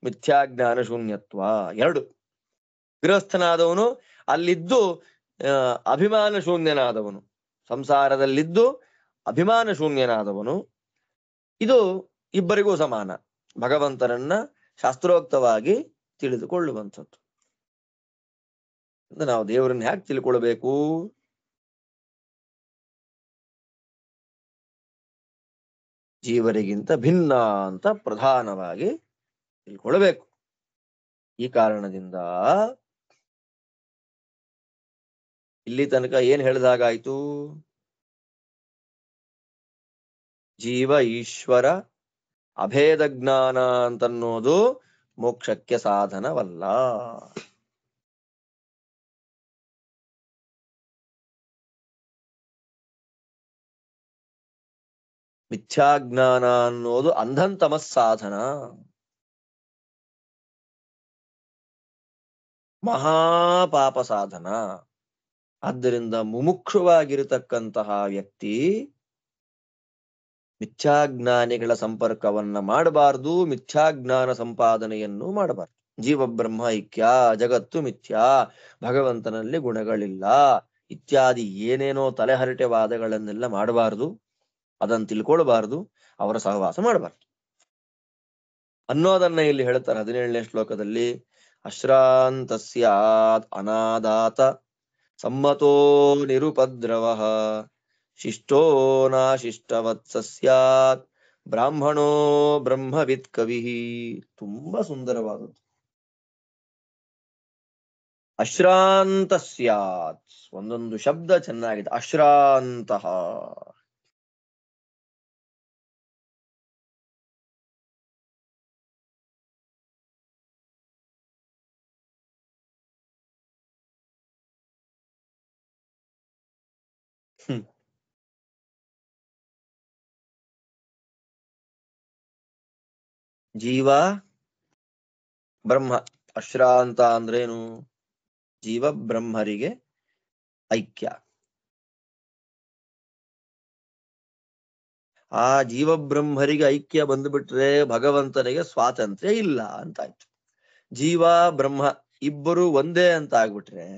A: ಮಿಥ್ಯಾಜ್ಞಾನ ಶೂನ್ಯತ್ವ. ಎರಡು. ಗೃಹಸ್ಥನಾದವನು ಅಲ್ಲಿದ್ದು ಅಭಿಮಾನ ಶೂನ್ಯನಾದವನು, ಸಂಸಾರದಲ್ಲಿದ್ದು ಅಭಿಮಾನ ಶೂನ್ಯನಾದವನು. ಇದು ಇಬ್ಬರಿಗೂ ಸಮಾನ. ಭಗವಂತನನ್ನ ಶಾಸ್ತ್ರೋಕ್ತವಾಗಿ ತಿಳಿದುಕೊಳ್ಳುವಂಥದ್ದು. ನಾವು ದೇವರನ್ನ ಹ್ಯಾಕ್ ತಿಳ್ಕೊಳ್ಬೇಕು? ಜೀವರಿಗಿಂತ ಭಿನ್ನ ಅಂತ ಪ್ರಧಾನವಾಗಿ ತಿಳ್ಕೊಳ್ಬೇಕು. ಈ ಕಾರಣದಿಂದ ಇಲ್ಲಿ ತನಕ ಏನ್ ಹೇಳಿದಾಗಾಯ್ತು? ಜೀವ ಈಶ್ವರ ಅಭೇದ ಜ್ಞಾನ ಅಂತನ್ನೋದು ಮೋಕ್ಷಕ್ಕೆ ಸಾಧನವಲ್ಲ. ಮಿಥ್ಯಾಜ್ಞಾನ ಅನ್ನೋದು ಅಂಧಂತಮಸ್ ಸಾಧನ, ಮಹಾಪಾಪ ಸಾಧನ. ಆದ್ದರಿಂದ ಮುಮುಕ್ಷುವಾಗಿರತಕ್ಕಂತಹ ವ್ಯಕ್ತಿ ಮಿಥ್ಯಾಜ್ಞಾನಿಗಳ ಸಂಪರ್ಕವನ್ನ ಮಾಡಬಾರದು, ಮಿಥ್ಯಾಜ್ಞಾನ ಸಂಪಾದನೆಯನ್ನು ಮಾಡಬಾರದು. ಜೀವ ಬ್ರಹ್ಮ ಐಕ್ಯ, ಜಗತ್ತು ಮಿಥ್ಯಾ, ಭಗವಂತನಲ್ಲಿ ಗುಣಗಳಿಲ್ಲ ಇತ್ಯಾದಿ ಏನೇನೋ ತಲೆಹರಟೆ ವಾದಗಳನ್ನೆಲ್ಲ ಮಾಡಬಾರದು, ಅದನ್ನು ತಿಳ್ಕೊಳ್ಬಾರದು, ಅವರ ಸಹವಾಸ ಮಾಡಬಾರದು ಅನ್ನೋದನ್ನ ಇಲ್ಲಿ ಹೇಳ್ತಾರೆ 17ನೇ ಶ್ಲೋಕದಲ್ಲಿ. ಅಶ್ರಾಂತಸ್ಯಾತ್ ಅನಾದಾತ ಸಮ್ಮತೋ ನಿರುಪದ್ರವ ಶಿಷ್ಟೋ ನಾಶಿಷ್ಟವತ್ಸ ಸ್ಯಾತ್ ಬ್ರಾಹ್ಮಣೋ ಬ್ರಹ್ಮವಿತ್ ಕವಿ. ತುಂಬಾ ಸುಂದರವಾದದ್ದು. ಅಶ್ರಾಂತ ಸ್ಯಾತ್, ಒಂದೊಂದು ಶಬ್ದ ಚೆನ್ನಾಗಿದೆ. ಅಶ್ರಾಂತಹ, ಜೀವ ಬ್ರಹ್ಮ. ಅಶ್ರಾಂತ ಅಂದ್ರೇನು? ಜೀವ ಬ್ರಹ್ಮರಿಗೆ ಐಕ್ಯ. ಆ ಜೀವ ಬ್ರಹ್ಮರಿಗೆ ಐಕ್ಯ ಬಂದುಬಿಟ್ರೆ ಭಗವಂತನಿಗೆ ಸ್ವಾತಂತ್ರ್ಯ ಇಲ್ಲ ಅಂತಾಯ್ತು. ಜೀವ ಬ್ರಹ್ಮ ಇಬ್ಬರು ಒಂದೇ ಅಂತ ಆಗ್ಬಿಟ್ರೆ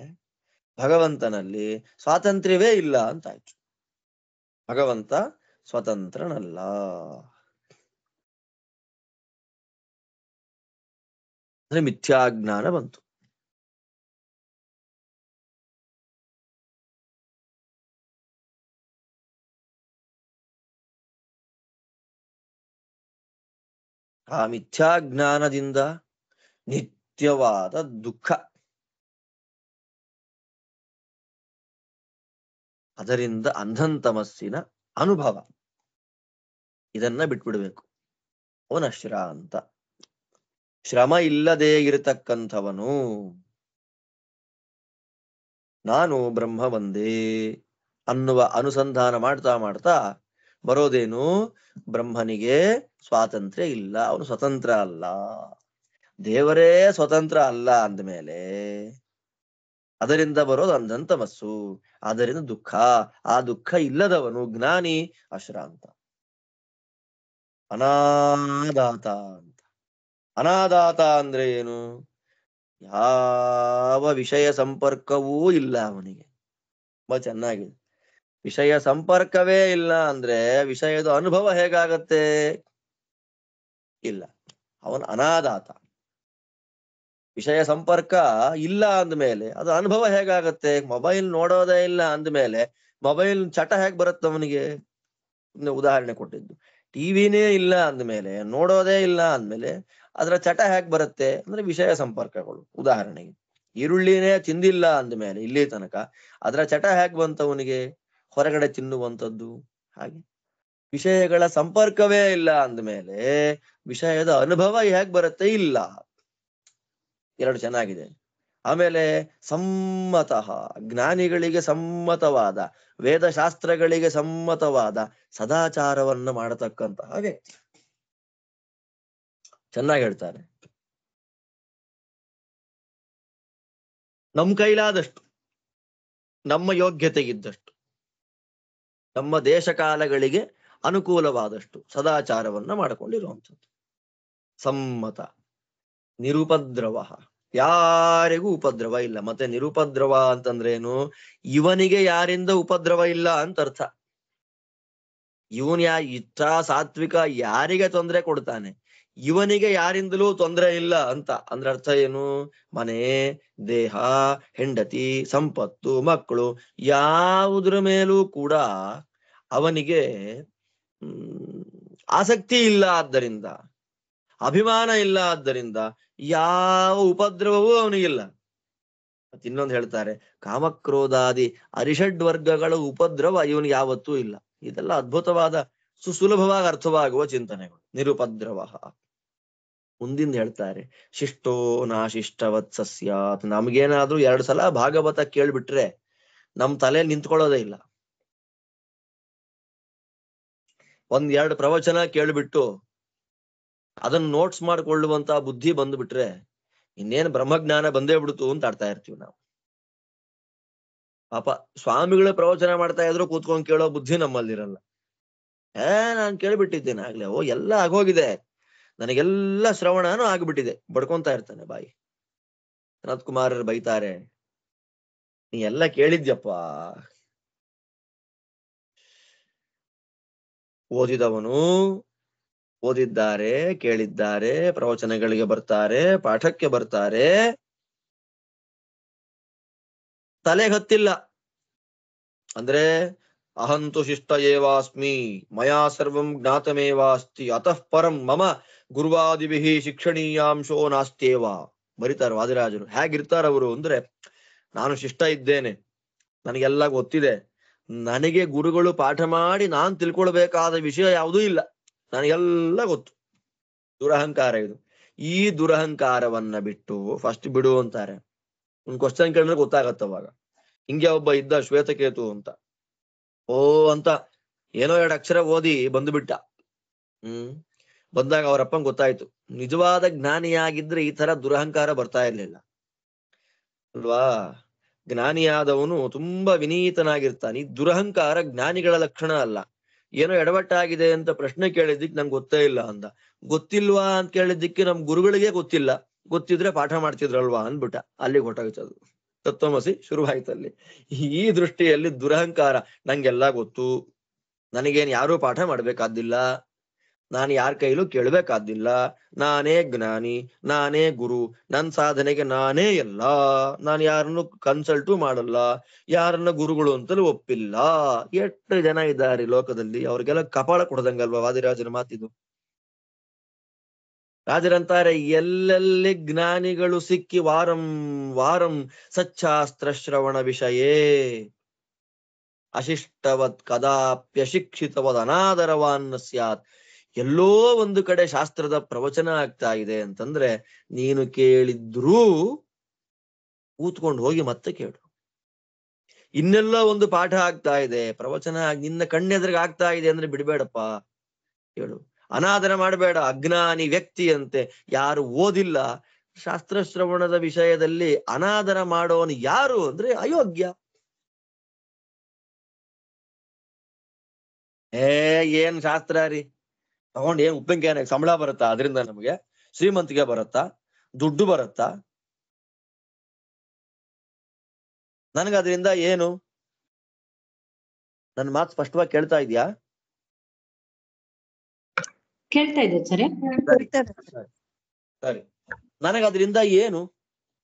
A: ಭಗವಂತನಲ್ಲಿ ಸ್ವಾತಂತ್ರ್ಯವೇ ಇಲ್ಲ ಅಂತಾಯ್ತು. ಭಗವಂತ ಸ್ವತಂತ್ರನಲ್ಲ. ಅಂದ್ರೆ ಮಿಥ್ಯಾಜ್ಞಾನ ಬಂತು. ಆ ಮಿಥ್ಯಾಜ್ಞಾನದಿಂದ ನಿತ್ಯವಾದ ದುಃಖ, ಅದರಿಂದ ಅಂಧಂತಮಸ್ಸಿನ ಅನುಭವ, ಇದನ್ನ ಬಿಟ್ಬಿಡ್ಬೇಕು. ಅವನಶ್ರಾಂತ, ಶ್ರಮ ಇಲ್ಲದೆ ಇರತಕ್ಕಂಥವನು. ನಾನು ಬ್ರಹ್ಮ ಒಂದೇ ಅನ್ನುವ ಅನುಸಂಧಾನ ಮಾಡ್ತಾ ಮಾಡ್ತಾ ಬರೋದೇನು, ಬ್ರಹ್ಮನಿಗೆ ಸ್ವಾತಂತ್ರ್ಯ ಇಲ್ಲ, ಅವನು ಸ್ವತಂತ್ರ ಅಲ್ಲ. ದೇವರೇ ಸ್ವತಂತ್ರ ಅಲ್ಲ ಅಂದಮೇಲೆ ಅದರಿಂದ ಬರೋದು ಅಂಧಂತಮಸ್ಸು, ಅದರಿಂದ ದುಃಖ. ಆ ದುಃಖ ಇಲ್ಲದವನು ಜ್ಞಾನಿ, ಅಶ್ರಾಂತ, ಅನಾದಾತ ಅಂತ. ಅನಾದಾತ ಅಂದ್ರೆ ಏನು? ಯಾವ ವಿಷಯ ಸಂಪರ್ಕವೂ ಇಲ್ಲ ಅವನಿಗೆ. ತುಂಬಾ ಚೆನ್ನಾಗಿದೆ. ವಿಷಯ ಸಂಪರ್ಕವೇ ಇಲ್ಲ ಅಂದ್ರೆ ವಿಷಯದ ಅನುಭವ ಹೇಗಾಗತ್ತೆ? ಇಲ್ಲ. ಅವನ ಅನಾದಾತ. ವಿಷಯ ಸಂಪರ್ಕ ಇಲ್ಲ ಅಂದ್ಮೇಲೆ ಅದು ಅನುಭವ ಹೇಗಾಗತ್ತೆ? ಮೊಬೈಲ್ ನೋಡೋದೇ ಇಲ್ಲ ಅಂದ್ಮೇಲೆ ಮೊಬೈಲ್ ಚಟ ಹೇಗ್ ಬರುತ್ತೆ ಅವನಿಗೆ? ಉದಾಹರಣೆ ಕೊಟ್ಟಿದ್ದು. ಟಿವಿನೇ ಇಲ್ಲ ಅಂದ್ಮೇಲೆ, ನೋಡೋದೇ ಇಲ್ಲ ಅಂದ್ಮೇಲೆ ಅದರ ಚಟ ಹೇಗ್ ಬರುತ್ತೆ ಅಂದ್ರೆ ವಿಷಯ ಸಂಪರ್ಕಗಳು. ಉದಾಹರಣೆಗೆ ಈರುಳ್ಳಿನೇ ತಿಂದಿಲ್ಲ ಅಂದ್ಮೇಲೆ ಇಲ್ಲಿ ತನಕ ಅದರ ಚಟ ಹೇಗ್ ಬಂತವನಿಗೆ? ಹೊರಗಡೆ ತಿನ್ನುವಂಥದ್ದು. ಹಾಗೆ ವಿಷಯಗಳ ಸಂಪರ್ಕವೇ ಇಲ್ಲ ಅಂದ್ಮೇಲೆ ವಿಷಯದ ಅನುಭವ ಹೇಗ್ ಬರುತ್ತೆ? ಇಲ್ಲ. ಎರಡು ಚೆನ್ನಾಗಿದೆ. ಆಮೇಲೆ ಸಮ್ಮತಃ, ಜ್ಞಾನಿಗಳಿಗೆ ಸಮ್ಮತವಾದ, ವೇದಶಾಸ್ತ್ರಗಳಿಗೆ ಸಮ್ಮತವಾದ ಸದಾಚಾರವನ್ನು ಮಾಡತಕ್ಕಂತಹ ವ್ಯಕ್ತಿ. ಚೆನ್ನಾಗಿ ಹೇಳ್ತಾರೆ. ನಮ್ಮ ಕೈಲಾದಷ್ಟು, ನಮ್ಮ ಯೋಗ್ಯತೆಗಿದ್ದಷ್ಟು, ನಮ್ಮ ದೇಶಕಾಲಗಳಿಗೆ ಅನುಕೂಲವಾದಷ್ಟು ಸದಾಚಾರವನ್ನ ಮಾಡಿಕೊಂಡಿರುವಂಥದ್ದು. ಸಮ್ಮತ, ನಿರುಪದ್ರವ, ಯಾರಿಗೂ ಉಪದ್ರವ ಇಲ್ಲ. ಮತ್ತೆ ನಿರುಪದ್ರವ ಅಂತಂದ್ರೆ ಏನು? ಇವನಿಗೆ ಯಾರಿಂದ ಉಪದ್ರವ ಇಲ್ಲ ಅಂತ ಅರ್ಥ. ಇವನ್ ಇಷ್ಟ ಸಾತ್ವಿಕ ಯಾರಿಗೆ ತೊಂದರೆ ಕೊಡ್ತಾನೆ, ಇವನಿಗೆ ಯಾರಿಂದಲೂ ತೊಂದರೆ ಇಲ್ಲ ಅಂತ ಅಂದ್ರೆ ಅರ್ಥ ಏನು? ಮನೆ, ದೇಹ, ಹೆಂಡತಿ, ಸಂಪತ್ತು, ಮಕ್ಕಳು ಯಾವುದ್ರ ಮೇಲೂ ಕೂಡ ಅವನಿಗೆ ಆಸಕ್ತಿ ಇಲ್ಲ. ಆದ್ದರಿಂದ ಅಭಿಮಾನ ಇಲ್ಲ. ಆದ್ದರಿಂದ ಯಾವ ಉಪದ್ರವವೂ ಅವನಿಗಿಲ್ಲ. ಮತ್ತೆ ಇನ್ನೊಂದು ಹೇಳ್ತಾರೆ, ಕಾಮಕ್ರೋಧಾದಿ ಅರಿಷಡ್ ವರ್ಗಗಳ ಉಪದ್ರವ ಇವನಿಗೆ ಯಾವತ್ತೂ ಇಲ್ಲ. ಇದೆಲ್ಲ ಅದ್ಭುತವಾದ ಸುಸುಲಭವಾಗಿ ಅರ್ಥವಾಗುವ ಚಿಂತನೆಗಳು. ನಿರುಪದ್ರವ. ಮುಂದಿಂದ ಹೇಳ್ತಾರೆ, ಶಿಷ್ಟೋ ನಾಶಿಷ್ಟವತ್ ಸಸ್ಯಾತ್. ನಮ್ಗೇನಾದ್ರೂ 2 ಸಲ ಭಾಗವತ ಕೇಳ್ಬಿಟ್ರೆ ನಮ್ ತಲೆ ನಿಂತ್ಕೊಳ್ಳೋದೇ ಇಲ್ಲ. 1-2 ಪ್ರವಚನ ಕೇಳ್ಬಿಟ್ಟು ಅದನ್ನ ನೋಟ್ಸ್ ಮಾಡ್ಕೊಳ್ಳುವಂತ ಬುದ್ಧಿ ಬಂದ್ಬಿಟ್ರೆ ಇನ್ನೇನು ಬ್ರಹ್ಮಜ್ಞಾನ ಬಂದೇ ಬಿಡ್ತು ಅಂತ ಆಡ್ತಾ ಇರ್ತೀವಿ ನಾವು. ಪಾಪ ಸ್ವಾಮಿಗಳ ಪ್ರವಚನ ಮಾಡ್ತಾ ಇದ್ರು ಕೂತ್ಕೊಂಡ್ ಕೇಳೋ ಬುದ್ಧಿ ನಮ್ಮಲ್ಲಿರಲ್ಲ. ನಾನ್ ಕೇಳ್ಬಿಟ್ಟಿದ್ದೇನೆ ಆಗ್ಲೇ, ಎಲ್ಲ ಆಗೋಗಿದೆ, ನನಗೆಲ್ಲ ಶ್ರವಣನೂ ಆಗ್ಬಿಟ್ಟಿದೆ, ಬಡ್ಕೊಂತಾ ಇರ್ತಾನೆ ಬಾಯಿ. ಸನತ್ ಕುಮಾರರು ಬೈತಾರೆ, ನೀ ಎಲ್ಲ ಕೇಳಿದ್ಯಪ್ಪ, ಓದಿದವನು ಓದಿದ್ದಾರೆ, ಕೇಳಿದ್ದಾರೆ, ಪ್ರವಚನಗಳಿಗೆ ಬರ್ತಾರೆ, ಪಾಠಕ್ಕೆ ಬರ್ತಾರೆ, ತಲೆಗೆ ಹತ್ತಿಲ್ಲ ಅಂದ್ರೆ ಅಹಂತು ಶಿಷ್ಟ ಏವಾಸ್ಮಿ ಮಯಾ ಸರ್ವಂ ಜ್ಞಾತಮೇವಾಸ್ತಿ ಅತಃ ಪರಂ ಮಮ ಗುರುವಾದಿಭಿಃ ಶಿಕ್ಷಣೀಯಾಂಶೋ ನಾಸ್ತ್ಯೇವ. ಬರೀತಾರೆ ವಾದಿರಾಜರು. ಹೇಗಿರ್ತಾರವರು ಅಂದ್ರೆ, ನಾನು ಶಿಷ್ಟ ಇದ್ದೇನೆ, ನನಗೆಲ್ಲ ಗೊತ್ತಿದೆ, ನನಗೆ ಗುರುಗಳು ಪಾಠ ಮಾಡಿ ನಾನ್ ತಿಳ್ಕೊಳ್ಬೇಕಾದ ವಿಷಯ ಯಾವುದೂ ಇಲ್ಲ, ನನಗೆಲ್ಲ ಗೊತ್ತು. ದುರಹಂಕಾರ ಇದು. ಈ ದುರಹಂಕಾರವನ್ನ ಬಿಟ್ಟು ಫಸ್ಟ್ ಬಿಡು ಅಂತಾರೆ. ಒಂದ್ ಕ್ವಶನ್ ಕೇಳಿದ್ರೆ ಗೊತ್ತಾಗತ್ತವಾಗ. ಹಿಂಗೆ ಒಬ್ಬ ಇದ್ದ ಶ್ವೇತಕೇತು ಅಂತ, ಓ ಅಂತ ಏನೋ 2 ಅಕ್ಷರ ಓದಿ ಬಂದುಬಿಟ್ಟ. ಬಂದಾಗ ಅವರಪ್ಪಂಗೆ ಗೊತ್ತಾಯ್ತು, ನಿಜವಾದ ಜ್ಞಾನಿಯಾಗಿದ್ರೆ ಈ ತರ ದುರಹಂಕಾರ ಬರ್ತಾ ಇರ್ಲಿಲ್ಲ ಅಲ್ವಾ. ಜ್ಞಾನಿಯಾದವನು ತುಂಬಾ ವಿನೀತನಾಗಿರ್ತಾನೆ. ಈ ದುರಹಂಕಾರ ಜ್ಞಾನಿಗಳ ಲಕ್ಷಣ ಅಲ್ಲ. ಏನೋ ಎಡವಟ್ಟಾಗಿದೆ ಅಂತ ಪ್ರಶ್ನೆ ಕೇಳಿದ್ದಕ್ಕೆ ನಂಗೆ ಗೊತ್ತೇ ಇಲ್ಲ ಅಂದ. ಗೊತ್ತಿಲ್ವಾ ಅಂತ ಕೇಳಿದ್ದಕ್ಕೆ ನಮ್ ಗುರುಗಳಿಗೆ ಗೊತ್ತಿಲ್ಲ, ಗೊತ್ತಿದ್ರೆ ಪಾಠ ಮಾಡ್ತಿದ್ರಲ್ವಾ ಅಂದ್ಬಿಟ್ಟ. ಅಲ್ಲಿಗೆ ಹೊರಟೋಯ್ತದು. ತತ್ವಮಸಿ ಶುರುವಾಯ್ತಲ್ಲಿ. ಈ ದೃಷ್ಟಿಯಲ್ಲಿ ದುರಹಂಕಾರ, ನಂಗೆಲ್ಲ ಗೊತ್ತು, ನನಗೇನ್ ಯಾರೂ ಪಾಠ ಮಾಡ್ಬೇಕಾದ್ದಿಲ್ಲ, ನಾನು ಯಾರ ಕೈಲೂ ಕೇಳ್ಬೇಕಾದ್ದಿಲ್ಲ, ನಾನೇ ಜ್ಞಾನಿ, ನಾನೇ ಗುರು, ನನ್ನ ಸಾಧನೆಗೆ ನಾನೇ ಎಲ್ಲ, ನಾನು ಯಾರನ್ನು ಕನ್ಸಲ್ಟು ಮಾಡಲ್ಲ, ಯಾರನ್ನ ಗುರುಗಳು ಅಂತಲೂ ಒಪ್ಪಿಲ್ಲ. ಎಷ್ಟು ಜನ ಇದ್ದಾರೆ ಲೋಕದಲ್ಲಿ, ಅವ್ರಿಗೆಲ್ಲ ಕಪಾಳ ಕೊಡದಂಗಲ್ವಾ ವಾದಿರಾಜನ ಮಾತಿದು. ರಾಜರಂತಾರೆ ಎಲ್ಲೆಲ್ಲಿ ಜ್ಞಾನಿಗಳು ಸಿಕ್ಕಿ ವಾರಂ ವಾರಂ ಸಚ್ಚಾಸ್ತ್ರ ಶ್ರವಣ ವಿಷಯೇ ಅಶಿಷ್ಟವತ್ ಕದಾಪ್ಯಶಿಕ್ಷಿತವದ್ ಅನಾದರವಾನ್ ಸ್ಯಾತ್. ಎಲ್ಲೋ ಒಂದು ಕಡೆ ಶಾಸ್ತ್ರದ ಪ್ರವಚನ ಆಗ್ತಾ ಇದೆ ಅಂತಂದ್ರೆ ನೀನು ಕೇಳಿದ್ರೂ ಕೂತ್ಕೊಂಡು ಹೋಗಿ ಮತ್ತೆ ಕೇಳು. ಇನ್ನೆಲ್ಲೋ ಒಂದು ಪಾಠ ಆಗ್ತಾ ಇದೆ, ಪ್ರವಚನ ನಿನ್ನ ಕಣ್ಣೆದ್ರಿಗೆ ಆಗ್ತಾ ಇದೆ ಅಂದ್ರೆ ಬಿಡ್ಬೇಡಪ್ಪ, ಕೇಳು. ಅನಾದರ ಮಾಡಬೇಡ. ಅಜ್ಞಾನಿ ವ್ಯಕ್ತಿ ಅಂತೆ, ಯಾರು ಓದಿಲ್ಲ ಶಾಸ್ತ್ರ ಶ್ರವಣದ ವಿಷಯದಲ್ಲಿ ಅನಾದರ ಮಾಡೋನು ಯಾರು ಅಂದ್ರೆ ಅಯೋಗ್ಯ. ಏನ್ ಶಾಸ್ತ್ರ ರೀ ತಗೊಂಡ್ ಏನ್ ಉಪ್ಪಿನಕಾಯಿ ಸಂಬಳ ಬರುತ್ತಾ? ಅದರಿಂದ ನಮಗೆ ಶ್ರೀಮಂತಿಗೆ ಬರುತ್ತಾ? ದುಡ್ಡು ಬರುತ್ತಾ? ನನಗದ್ರಿಂದ ಏನು? ನನ್ನ ಮಾತು ಸ್ಪಷ್ಟವಾಗಿ ಕೇಳ್ತಾ ಇದ್ಯಾ?
B: ಕೇಳ್ತಾ ಇದೆ ಸರಿ.
A: ಸರಿ, ನನಗದ್ರಿಂದ ಏನು?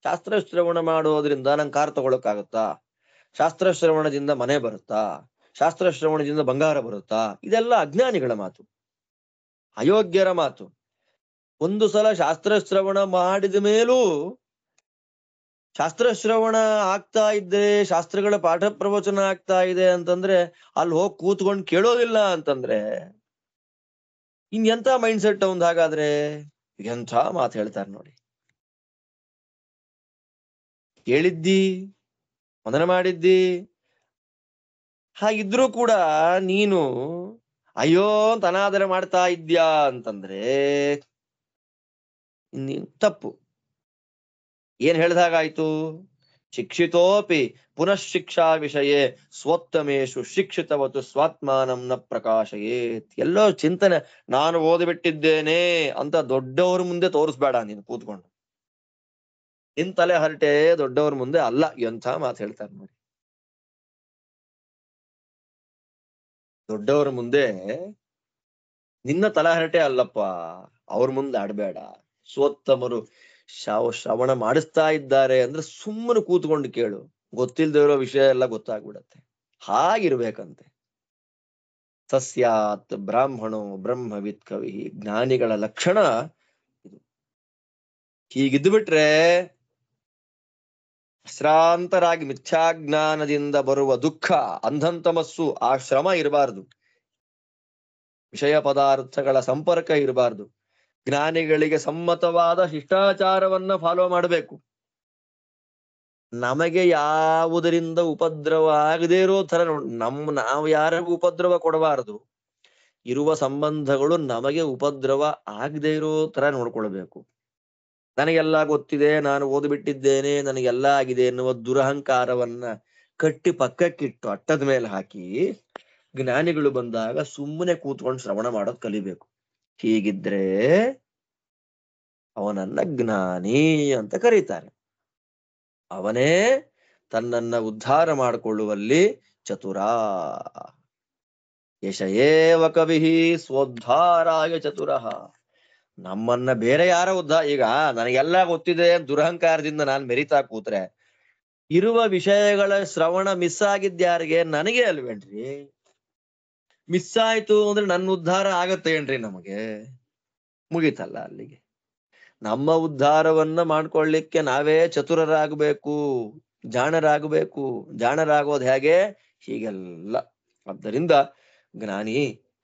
A: ಶಾಸ್ತ್ರ ಶ್ರವಣ ಮಾಡೋದ್ರಿಂದ ನಂಗೆ ಕಾರ್ ತಗೊಳಕ್ಕಾಗತ್ತಾ? ಶಾಸ್ತ್ರ ಶ್ರವಣದಿಂದ ಮನೆ ಬರುತ್ತಾ? ಶಾಸ್ತ್ರ ಶ್ರವಣದಿಂದ ಬಂಗಾರ ಬರುತ್ತಾ? ಇದೆಲ್ಲ ಅಜ್ಞಾನಿಗಳ ಮಾತು, ಅಯೋಗ್ಯರ ಮಾತು. ಒಂದು ಸಲ ಶಾಸ್ತ್ರ ಶ್ರವಣ ಮಾಡಿದ ಮೇಲೂ ಶಾಸ್ತ್ರ ಶ್ರವಣ ಆಗ್ತಾ ಇದ್ರೆ, ಶಾಸ್ತ್ರಗಳ ಪಾಠ ಪ್ರವಚನ ಆಗ್ತಾ ಇದೆ ಅಂತಂದ್ರೆ ಅಲ್ಲಿ ಹೋಗಿ ಕೂತ್ಕೊಂಡು ಕೇಳೋದಿಲ್ಲ ಅಂತಂದ್ರೆ ಎಂತ ಮೈಂಡ್ ಸೆಟ್ ಒಂದ್ ಹಾಗಾದ್ರೆ? ಎಂಥ ಮಾತು ಹೇಳ್ತಾರೆ ನೋಡಿ. ಕೇಳಿದ್ದಿ, ಮನನ ಮಾಡಿದ್ದಿ, ಹಾಗಿದ್ರೂ ಕೂಡ ನೀನು ಅಯ್ಯೋ ಅಂತ ಅನಾದರ ಮಾಡ್ತಾ ಇದ್ಯಾ ಅಂತಂದ್ರೆ ತಪ್ಪು. ಏನ್ ಹೇಳ್ದಾಗಾಯ್ತು? ಶಿಕ್ಷಿತೋಪಿ ಪುನಃ ಶಿಕ್ಷಾ ವಿಷಯೇ ಸ್ವೋತ್ತಮೇಶು ಶಿಕ್ಷಿತವತ್ತು ಸ್ವಾತ್ಮಾನಂ ನ ಪ್ರಕಾಶಯೇತ್. ಎಲ್ಲೋ ಚಿಂತನೆ, ನಾನು ಓದಿಬಿಟ್ಟಿದ್ದೇನೆ ಅಂತ ದೊಡ್ಡವ್ರ ಮುಂದೆ ತೋರಿಸ್ಬೇಡ ನೀನು ಕೂತ್ಕೊಂಡು. ನಿನ್ ತಲೆ ಹರಟೆ ದೊಡ್ಡವ್ರ ಮುಂದೆ ಅಲ್ಲ. ಎಂಥ ಮಾತು ಹೇಳ್ತಾರೆ ನೋಡಿ. ದೊಡ್ಡವರ ಮುಂದೆ ನಿನ್ನ ತಲಹರಟೆ ಅಲ್ಲಪ್ಪ, ಅವ್ರ ಮುಂದೆ ಆಡ್ಬೇಡ. ಸ್ವೋತ್ತಮರು ಶ್ರವಣ ಮಾಡಿಸ್ತಾ ಇದ್ದಾರೆ ಅಂದ್ರೆ ಸುಮ್ಮನೆ ಕೂತ್ಕೊಂಡು ಕೇಳು. ಗೊತ್ತಿಲ್ದೇ ಇರೋ ವಿಷಯ ಎಲ್ಲ ಗೊತ್ತಾಗ್ಬಿಡತ್ತೆ. ಹಾಗಿರ್ಬೇಕಂತೆ. ಸಸ್ಯಾತ್ ಬ್ರಾಹ್ಮಣೋ ಬ್ರಹ್ಮವಿತ್ ಕವಿ. ಜ್ಞಾನಿಗಳ ಲಕ್ಷಣ ಇದು. ಹೀಗಿದ್ದು ಬಿಟ್ರೆ ಅಶ್ರಾಂತರಾಗಿ ಮಿಥ್ಯಾಜ್ಞಾನದಿಂದ ಬರುವ ದುಃಖ, ಅಂಧಂತಮಸ್ಸು, ಆ ಶ್ರಮ ಇರಬಾರ್ದು. ವಿಷಯ ಪದಾರ್ಥಗಳ ಸಂಪರ್ಕ ಇರಬಾರ್ದು. ಜ್ಞಾನಿಗಳಿಗೆ ಸಮ್ಮತವಾದ ಶಿಷ್ಟಾಚಾರವನ್ನ ಫಾಲೋ ಮಾಡಬೇಕು. ನಮಗೆ ಯಾವುದರಿಂದ ಉಪದ್ರವ ಆಗದೇ ಇರೋ ತರ ನಾವು ಯಾರಿಗೂ ಉಪದ್ರವ ಕೊಡಬಾರದು. ಇರುವ ಸಂಬಂಧಗಳು ನಮಗೆ ಉಪದ್ರವ ಆಗದೇ ಇರೋ ತರ ನೋಡ್ಕೊಳ್ಬೇಕು. ನನಗೆಲ್ಲ ಗೊತ್ತಿದೆ, ನಾನು ಓದ್ಬಿಟ್ಟಿದ್ದೇನೆ, ನನಗೆಲ್ಲ ಆಗಿದೆ ಎನ್ನುವ ದುರಹಂಕಾರವನ್ನ ಕಟ್ಟಿ ಪಕ್ಕಕ್ಕಿಟ್ಟು ಅಟ್ಟದ ಮೇಲೆ ಹಾಕಿ ಜ್ಞಾನಿಗಳು ಬಂದಾಗ ಸುಮ್ಮನೆ ಕೂತ್ಕೊಂಡು ಶ್ರವಣ ಮಾಡೋದ್ ಕಲಿಬೇಕು. ಹೀಗಿದ್ರೆ ಅವನನ್ನ ಜ್ಞಾನಿ ಅಂತ ಕರೀತಾರೆ. ಅವನೇ ತನ್ನನ್ನ ಉದ್ಧಾರ ಮಾಡಿಕೊಳ್ಳುವಲ್ಲಿ ಚತುರ. ಯಶಯೇವ ಕವಿ ಸ್ವೋದ್ಧಾರಾಯ ಚತುರಃ. ನಮ್ಮನ್ನ ಬೇರೆ ಯಾರ ಈಗ ನನಗೆಲ್ಲ ಗೊತ್ತಿದೆ ದುರಹಂಕಾರದಿಂದ ನಾನು ಮೆರಿತಾ ಕೂತ್ರೆ ಇರುವ ವಿಷಯಗಳ ಶ್ರವಣ ಮಿಸ್ ಆಗಿದ್ಯಾರಿಗೆ? ನನಗೆ ಅಲ್ವೇನ್ರಿ? ಮಿಸ್ ಆಯ್ತು ಅಂದ್ರೆ ನನ್ನ ಉದ್ಧಾರ ಆಗತ್ತೇನ್ರಿ? ನಮಗೆ ಮುಗೀತಲ್ಲ ಅಲ್ಲಿಗೆ. ನಮ್ಮ ಉದ್ಧಾರವನ್ನ ಮಾಡ್ಕೊಳ್ಳಿಕ್ಕೆ ನಾವೇ ಚತುರರಾಗಬೇಕು, ಜಾಣರಾಗಬೇಕು. ಜಾಣರಾಗೋದು ಹೇಗೆ? ಹೀಗೆಲ್ಲ. ಆದ್ದರಿಂದ ಜ್ಞಾನಿ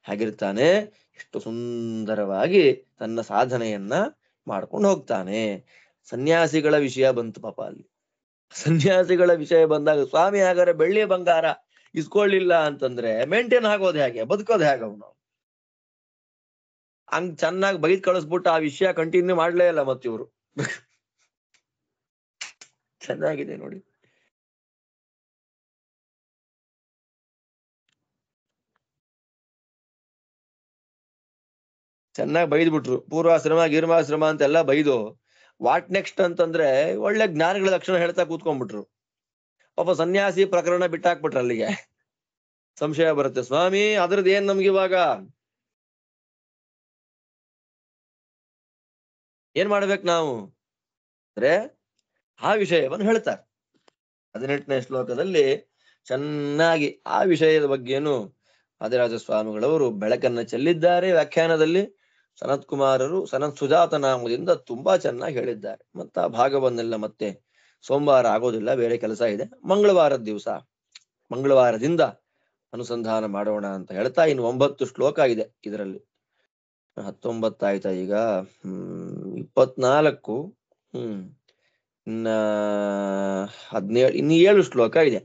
A: ಹೇಗಿರ್ತಾನೆ? ಎಷ್ಟು ಸುಂದರವಾಗಿ ತನ್ನ ಸಾಧನೆಯನ್ನ ಮಾಡ್ಕೊಂಡು ಹೋಗ್ತಾನೆ. ಸನ್ಯಾಸಿಗಳ ವಿಷಯ ಬಂತು ಪಾಪ ಅಲ್ಲಿ. ಸನ್ಯಾಸಿಗಳ ವಿಷಯ ಬಂದಾಗ, ಸ್ವಾಮಿ ಹಾಗಾದ್ರೆ ಬೆಳ್ಳಿ ಬಂಗಾರ ಇಸ್ಕೊಳ್ಳಿಲ್ಲ ಅಂತಂದ್ರೆ ಮೇಂಟೈನ್ ಆಗೋದು ಹೇಗೆ? ಬದುಕೋದು ಹೇಗೆ ಅವನು? ಹಂಗ್ ಚೆನ್ನಾಗಿ ಬೈದ್ ಕಳಿಸ್ಬಿಟ್ಟು ಆ ವಿಷಯ ಕಂಟಿನ್ಯೂ ಮಾಡ್ಲೇ ಇಲ್ಲ ಮತ್ತಿವ್ರು. ಚೆನ್ನಾಗಿದೆ ನೋಡಿ. ಚೆನ್ನಾಗಿ ಬೈದ್ಬಿಟ್ರು. ಪೂರ್ವಾಶ್ರಮ ಗೀರ್ಮಾಶ್ರಮ ಅಂತೆಲ್ಲ ಬೈದು ವಾಟ್ ನೆಕ್ಸ್ಟ್ ಅಂತಂದ್ರೆ ಒಳ್ಳೆ ಜ್ಞಾನಿಗಳ ಲಕ್ಷಣ ಹೇಳ್ತಾ ಕೂತ್ಕೊಂಡ್ಬಿಟ್ರು. ಪಾಪ ಸನ್ಯಾಸಿ ಪ್ರಕರಣ ಬಿಟ್ಟಾಕ್ಬಿಟ್ರು. ಅಲ್ಲಿಗೆ ಸಂಶಯ ಬರುತ್ತೆ, ಸ್ವಾಮಿ ಅದ್ರದ್ದು ಏನ್ ನಮ್ಗೆ ಇವಾಗ? ಏನ್ ಮಾಡ್ಬೇಕು ನಾವು ಅಂದ್ರೆ ಆ ವಿಷಯವನ್ನು ಹೇಳ್ತಾರೆ. 18ನೇ ಶ್ಲೋಕದಲ್ಲಿ ಚೆನ್ನಾಗಿ ಆ ವಿಷಯದ ಬಗ್ಗೆನು ವಾದಿರಾಜ ಸ್ವಾಮಿಗಳವರು ಬೆಳಕನ್ನ ಚೆಲ್ಲಿದ್ದಾರೆ ವ್ಯಾಖ್ಯಾನದಲ್ಲಿ. ಸನತ್ ಕುಮಾರರು ಸನತ್ ಸುಜಾತ ನಾಮದಿಂದ ತುಂಬಾ ಚೆನ್ನಾಗಿ ಹೇಳಿದ್ದಾರೆ. ಮತ್ತ ಆ ಭಾಗವನ್ನೆಲ್ಲ ಮತ್ತೆ ಸೋಮವಾರ ಆಗೋದಿಲ್ಲ, ಬೇರೆ ಕೆಲಸ ಇದೆ, ಮಂಗಳವಾರದ ದಿವಸ ಮಂಗಳವಾರದಿಂದ ಅನುಸಂಧಾನ ಮಾಡೋಣ ಅಂತ ಹೇಳ್ತಾ ಇನ್ನು 9 ಶ್ಲೋಕ ಇದೆ ಇದರಲ್ಲಿ. 19 ಆಯ್ತಾ ಈಗ? 24. ಇನ್ನ 17, ಇನ್ನು 7 ಶ್ಲೋಕ ಇದೆ.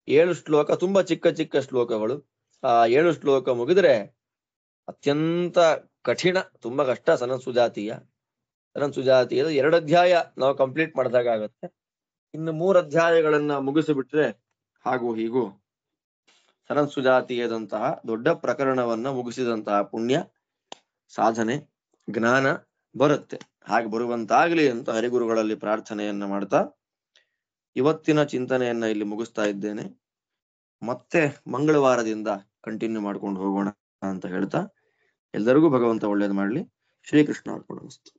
A: 7 ಶ್ಲೋಕ ತುಂಬಾ ಚಿಕ್ಕ ಚಿಕ್ಕ ಶ್ಲೋಕಗಳು. ಆ 7 ಶ್ಲೋಕ ಮುಗಿದ್ರೆ ಅತ್ಯಂತ ಕಠಿಣ, ತುಂಬಾ ಕಷ್ಟ. ಸನತ್ ಸುಜಾತೀಯ 2 ಅಧ್ಯಾಯ ನಾವು ಕಂಪ್ಲೀಟ್ ಮಾಡಿದಾಗ ಆಗತ್ತೆ. ಇನ್ನು 3 ಅಧ್ಯಾಯಗಳನ್ನ ಮುಗಿಸಿಬಿಟ್ರೆ ಹಾಗೂ ಹೀಗೂ ಸನತ್ ಸುಜಾತೀಯದಂತಹ ದೊಡ್ಡ ಪ್ರಕರಣವನ್ನ ಮುಗಿಸಿದಂತಹ ಪುಣ್ಯ, ಸಾಧನೆ, ಜ್ಞಾನ ಬರುತ್ತೆ. ಹಾಗೆ ಬರುವಂತಾಗ್ಲಿ ಅಂತ ಹರಿಗುರುಗಳಲ್ಲಿ ಪ್ರಾರ್ಥನೆಯನ್ನ ಮಾಡ್ತಾ ಇವತ್ತಿನ ಚಿಂತನೆಯನ್ನ ಇಲ್ಲಿ ಮುಗಿಸ್ತಾ ಇದ್ದೇನೆ. ಮತ್ತೆ ಮಂಗಳವಾರದಿಂದ ಕಂಟಿನ್ಯೂ ಮಾಡ್ಕೊಂಡು ಹೋಗೋಣ ಅಂತ ಹೇಳ್ತಾ ಎಲ್ಲರಿಗೂ ಭಗವಂತ ಒಳ್ಳೇದು ಮಾಡ್ಲಿ. ಶ್ರೀಕೃಷ್ಣ ಅರ್ಪಣಮಸ್ತು.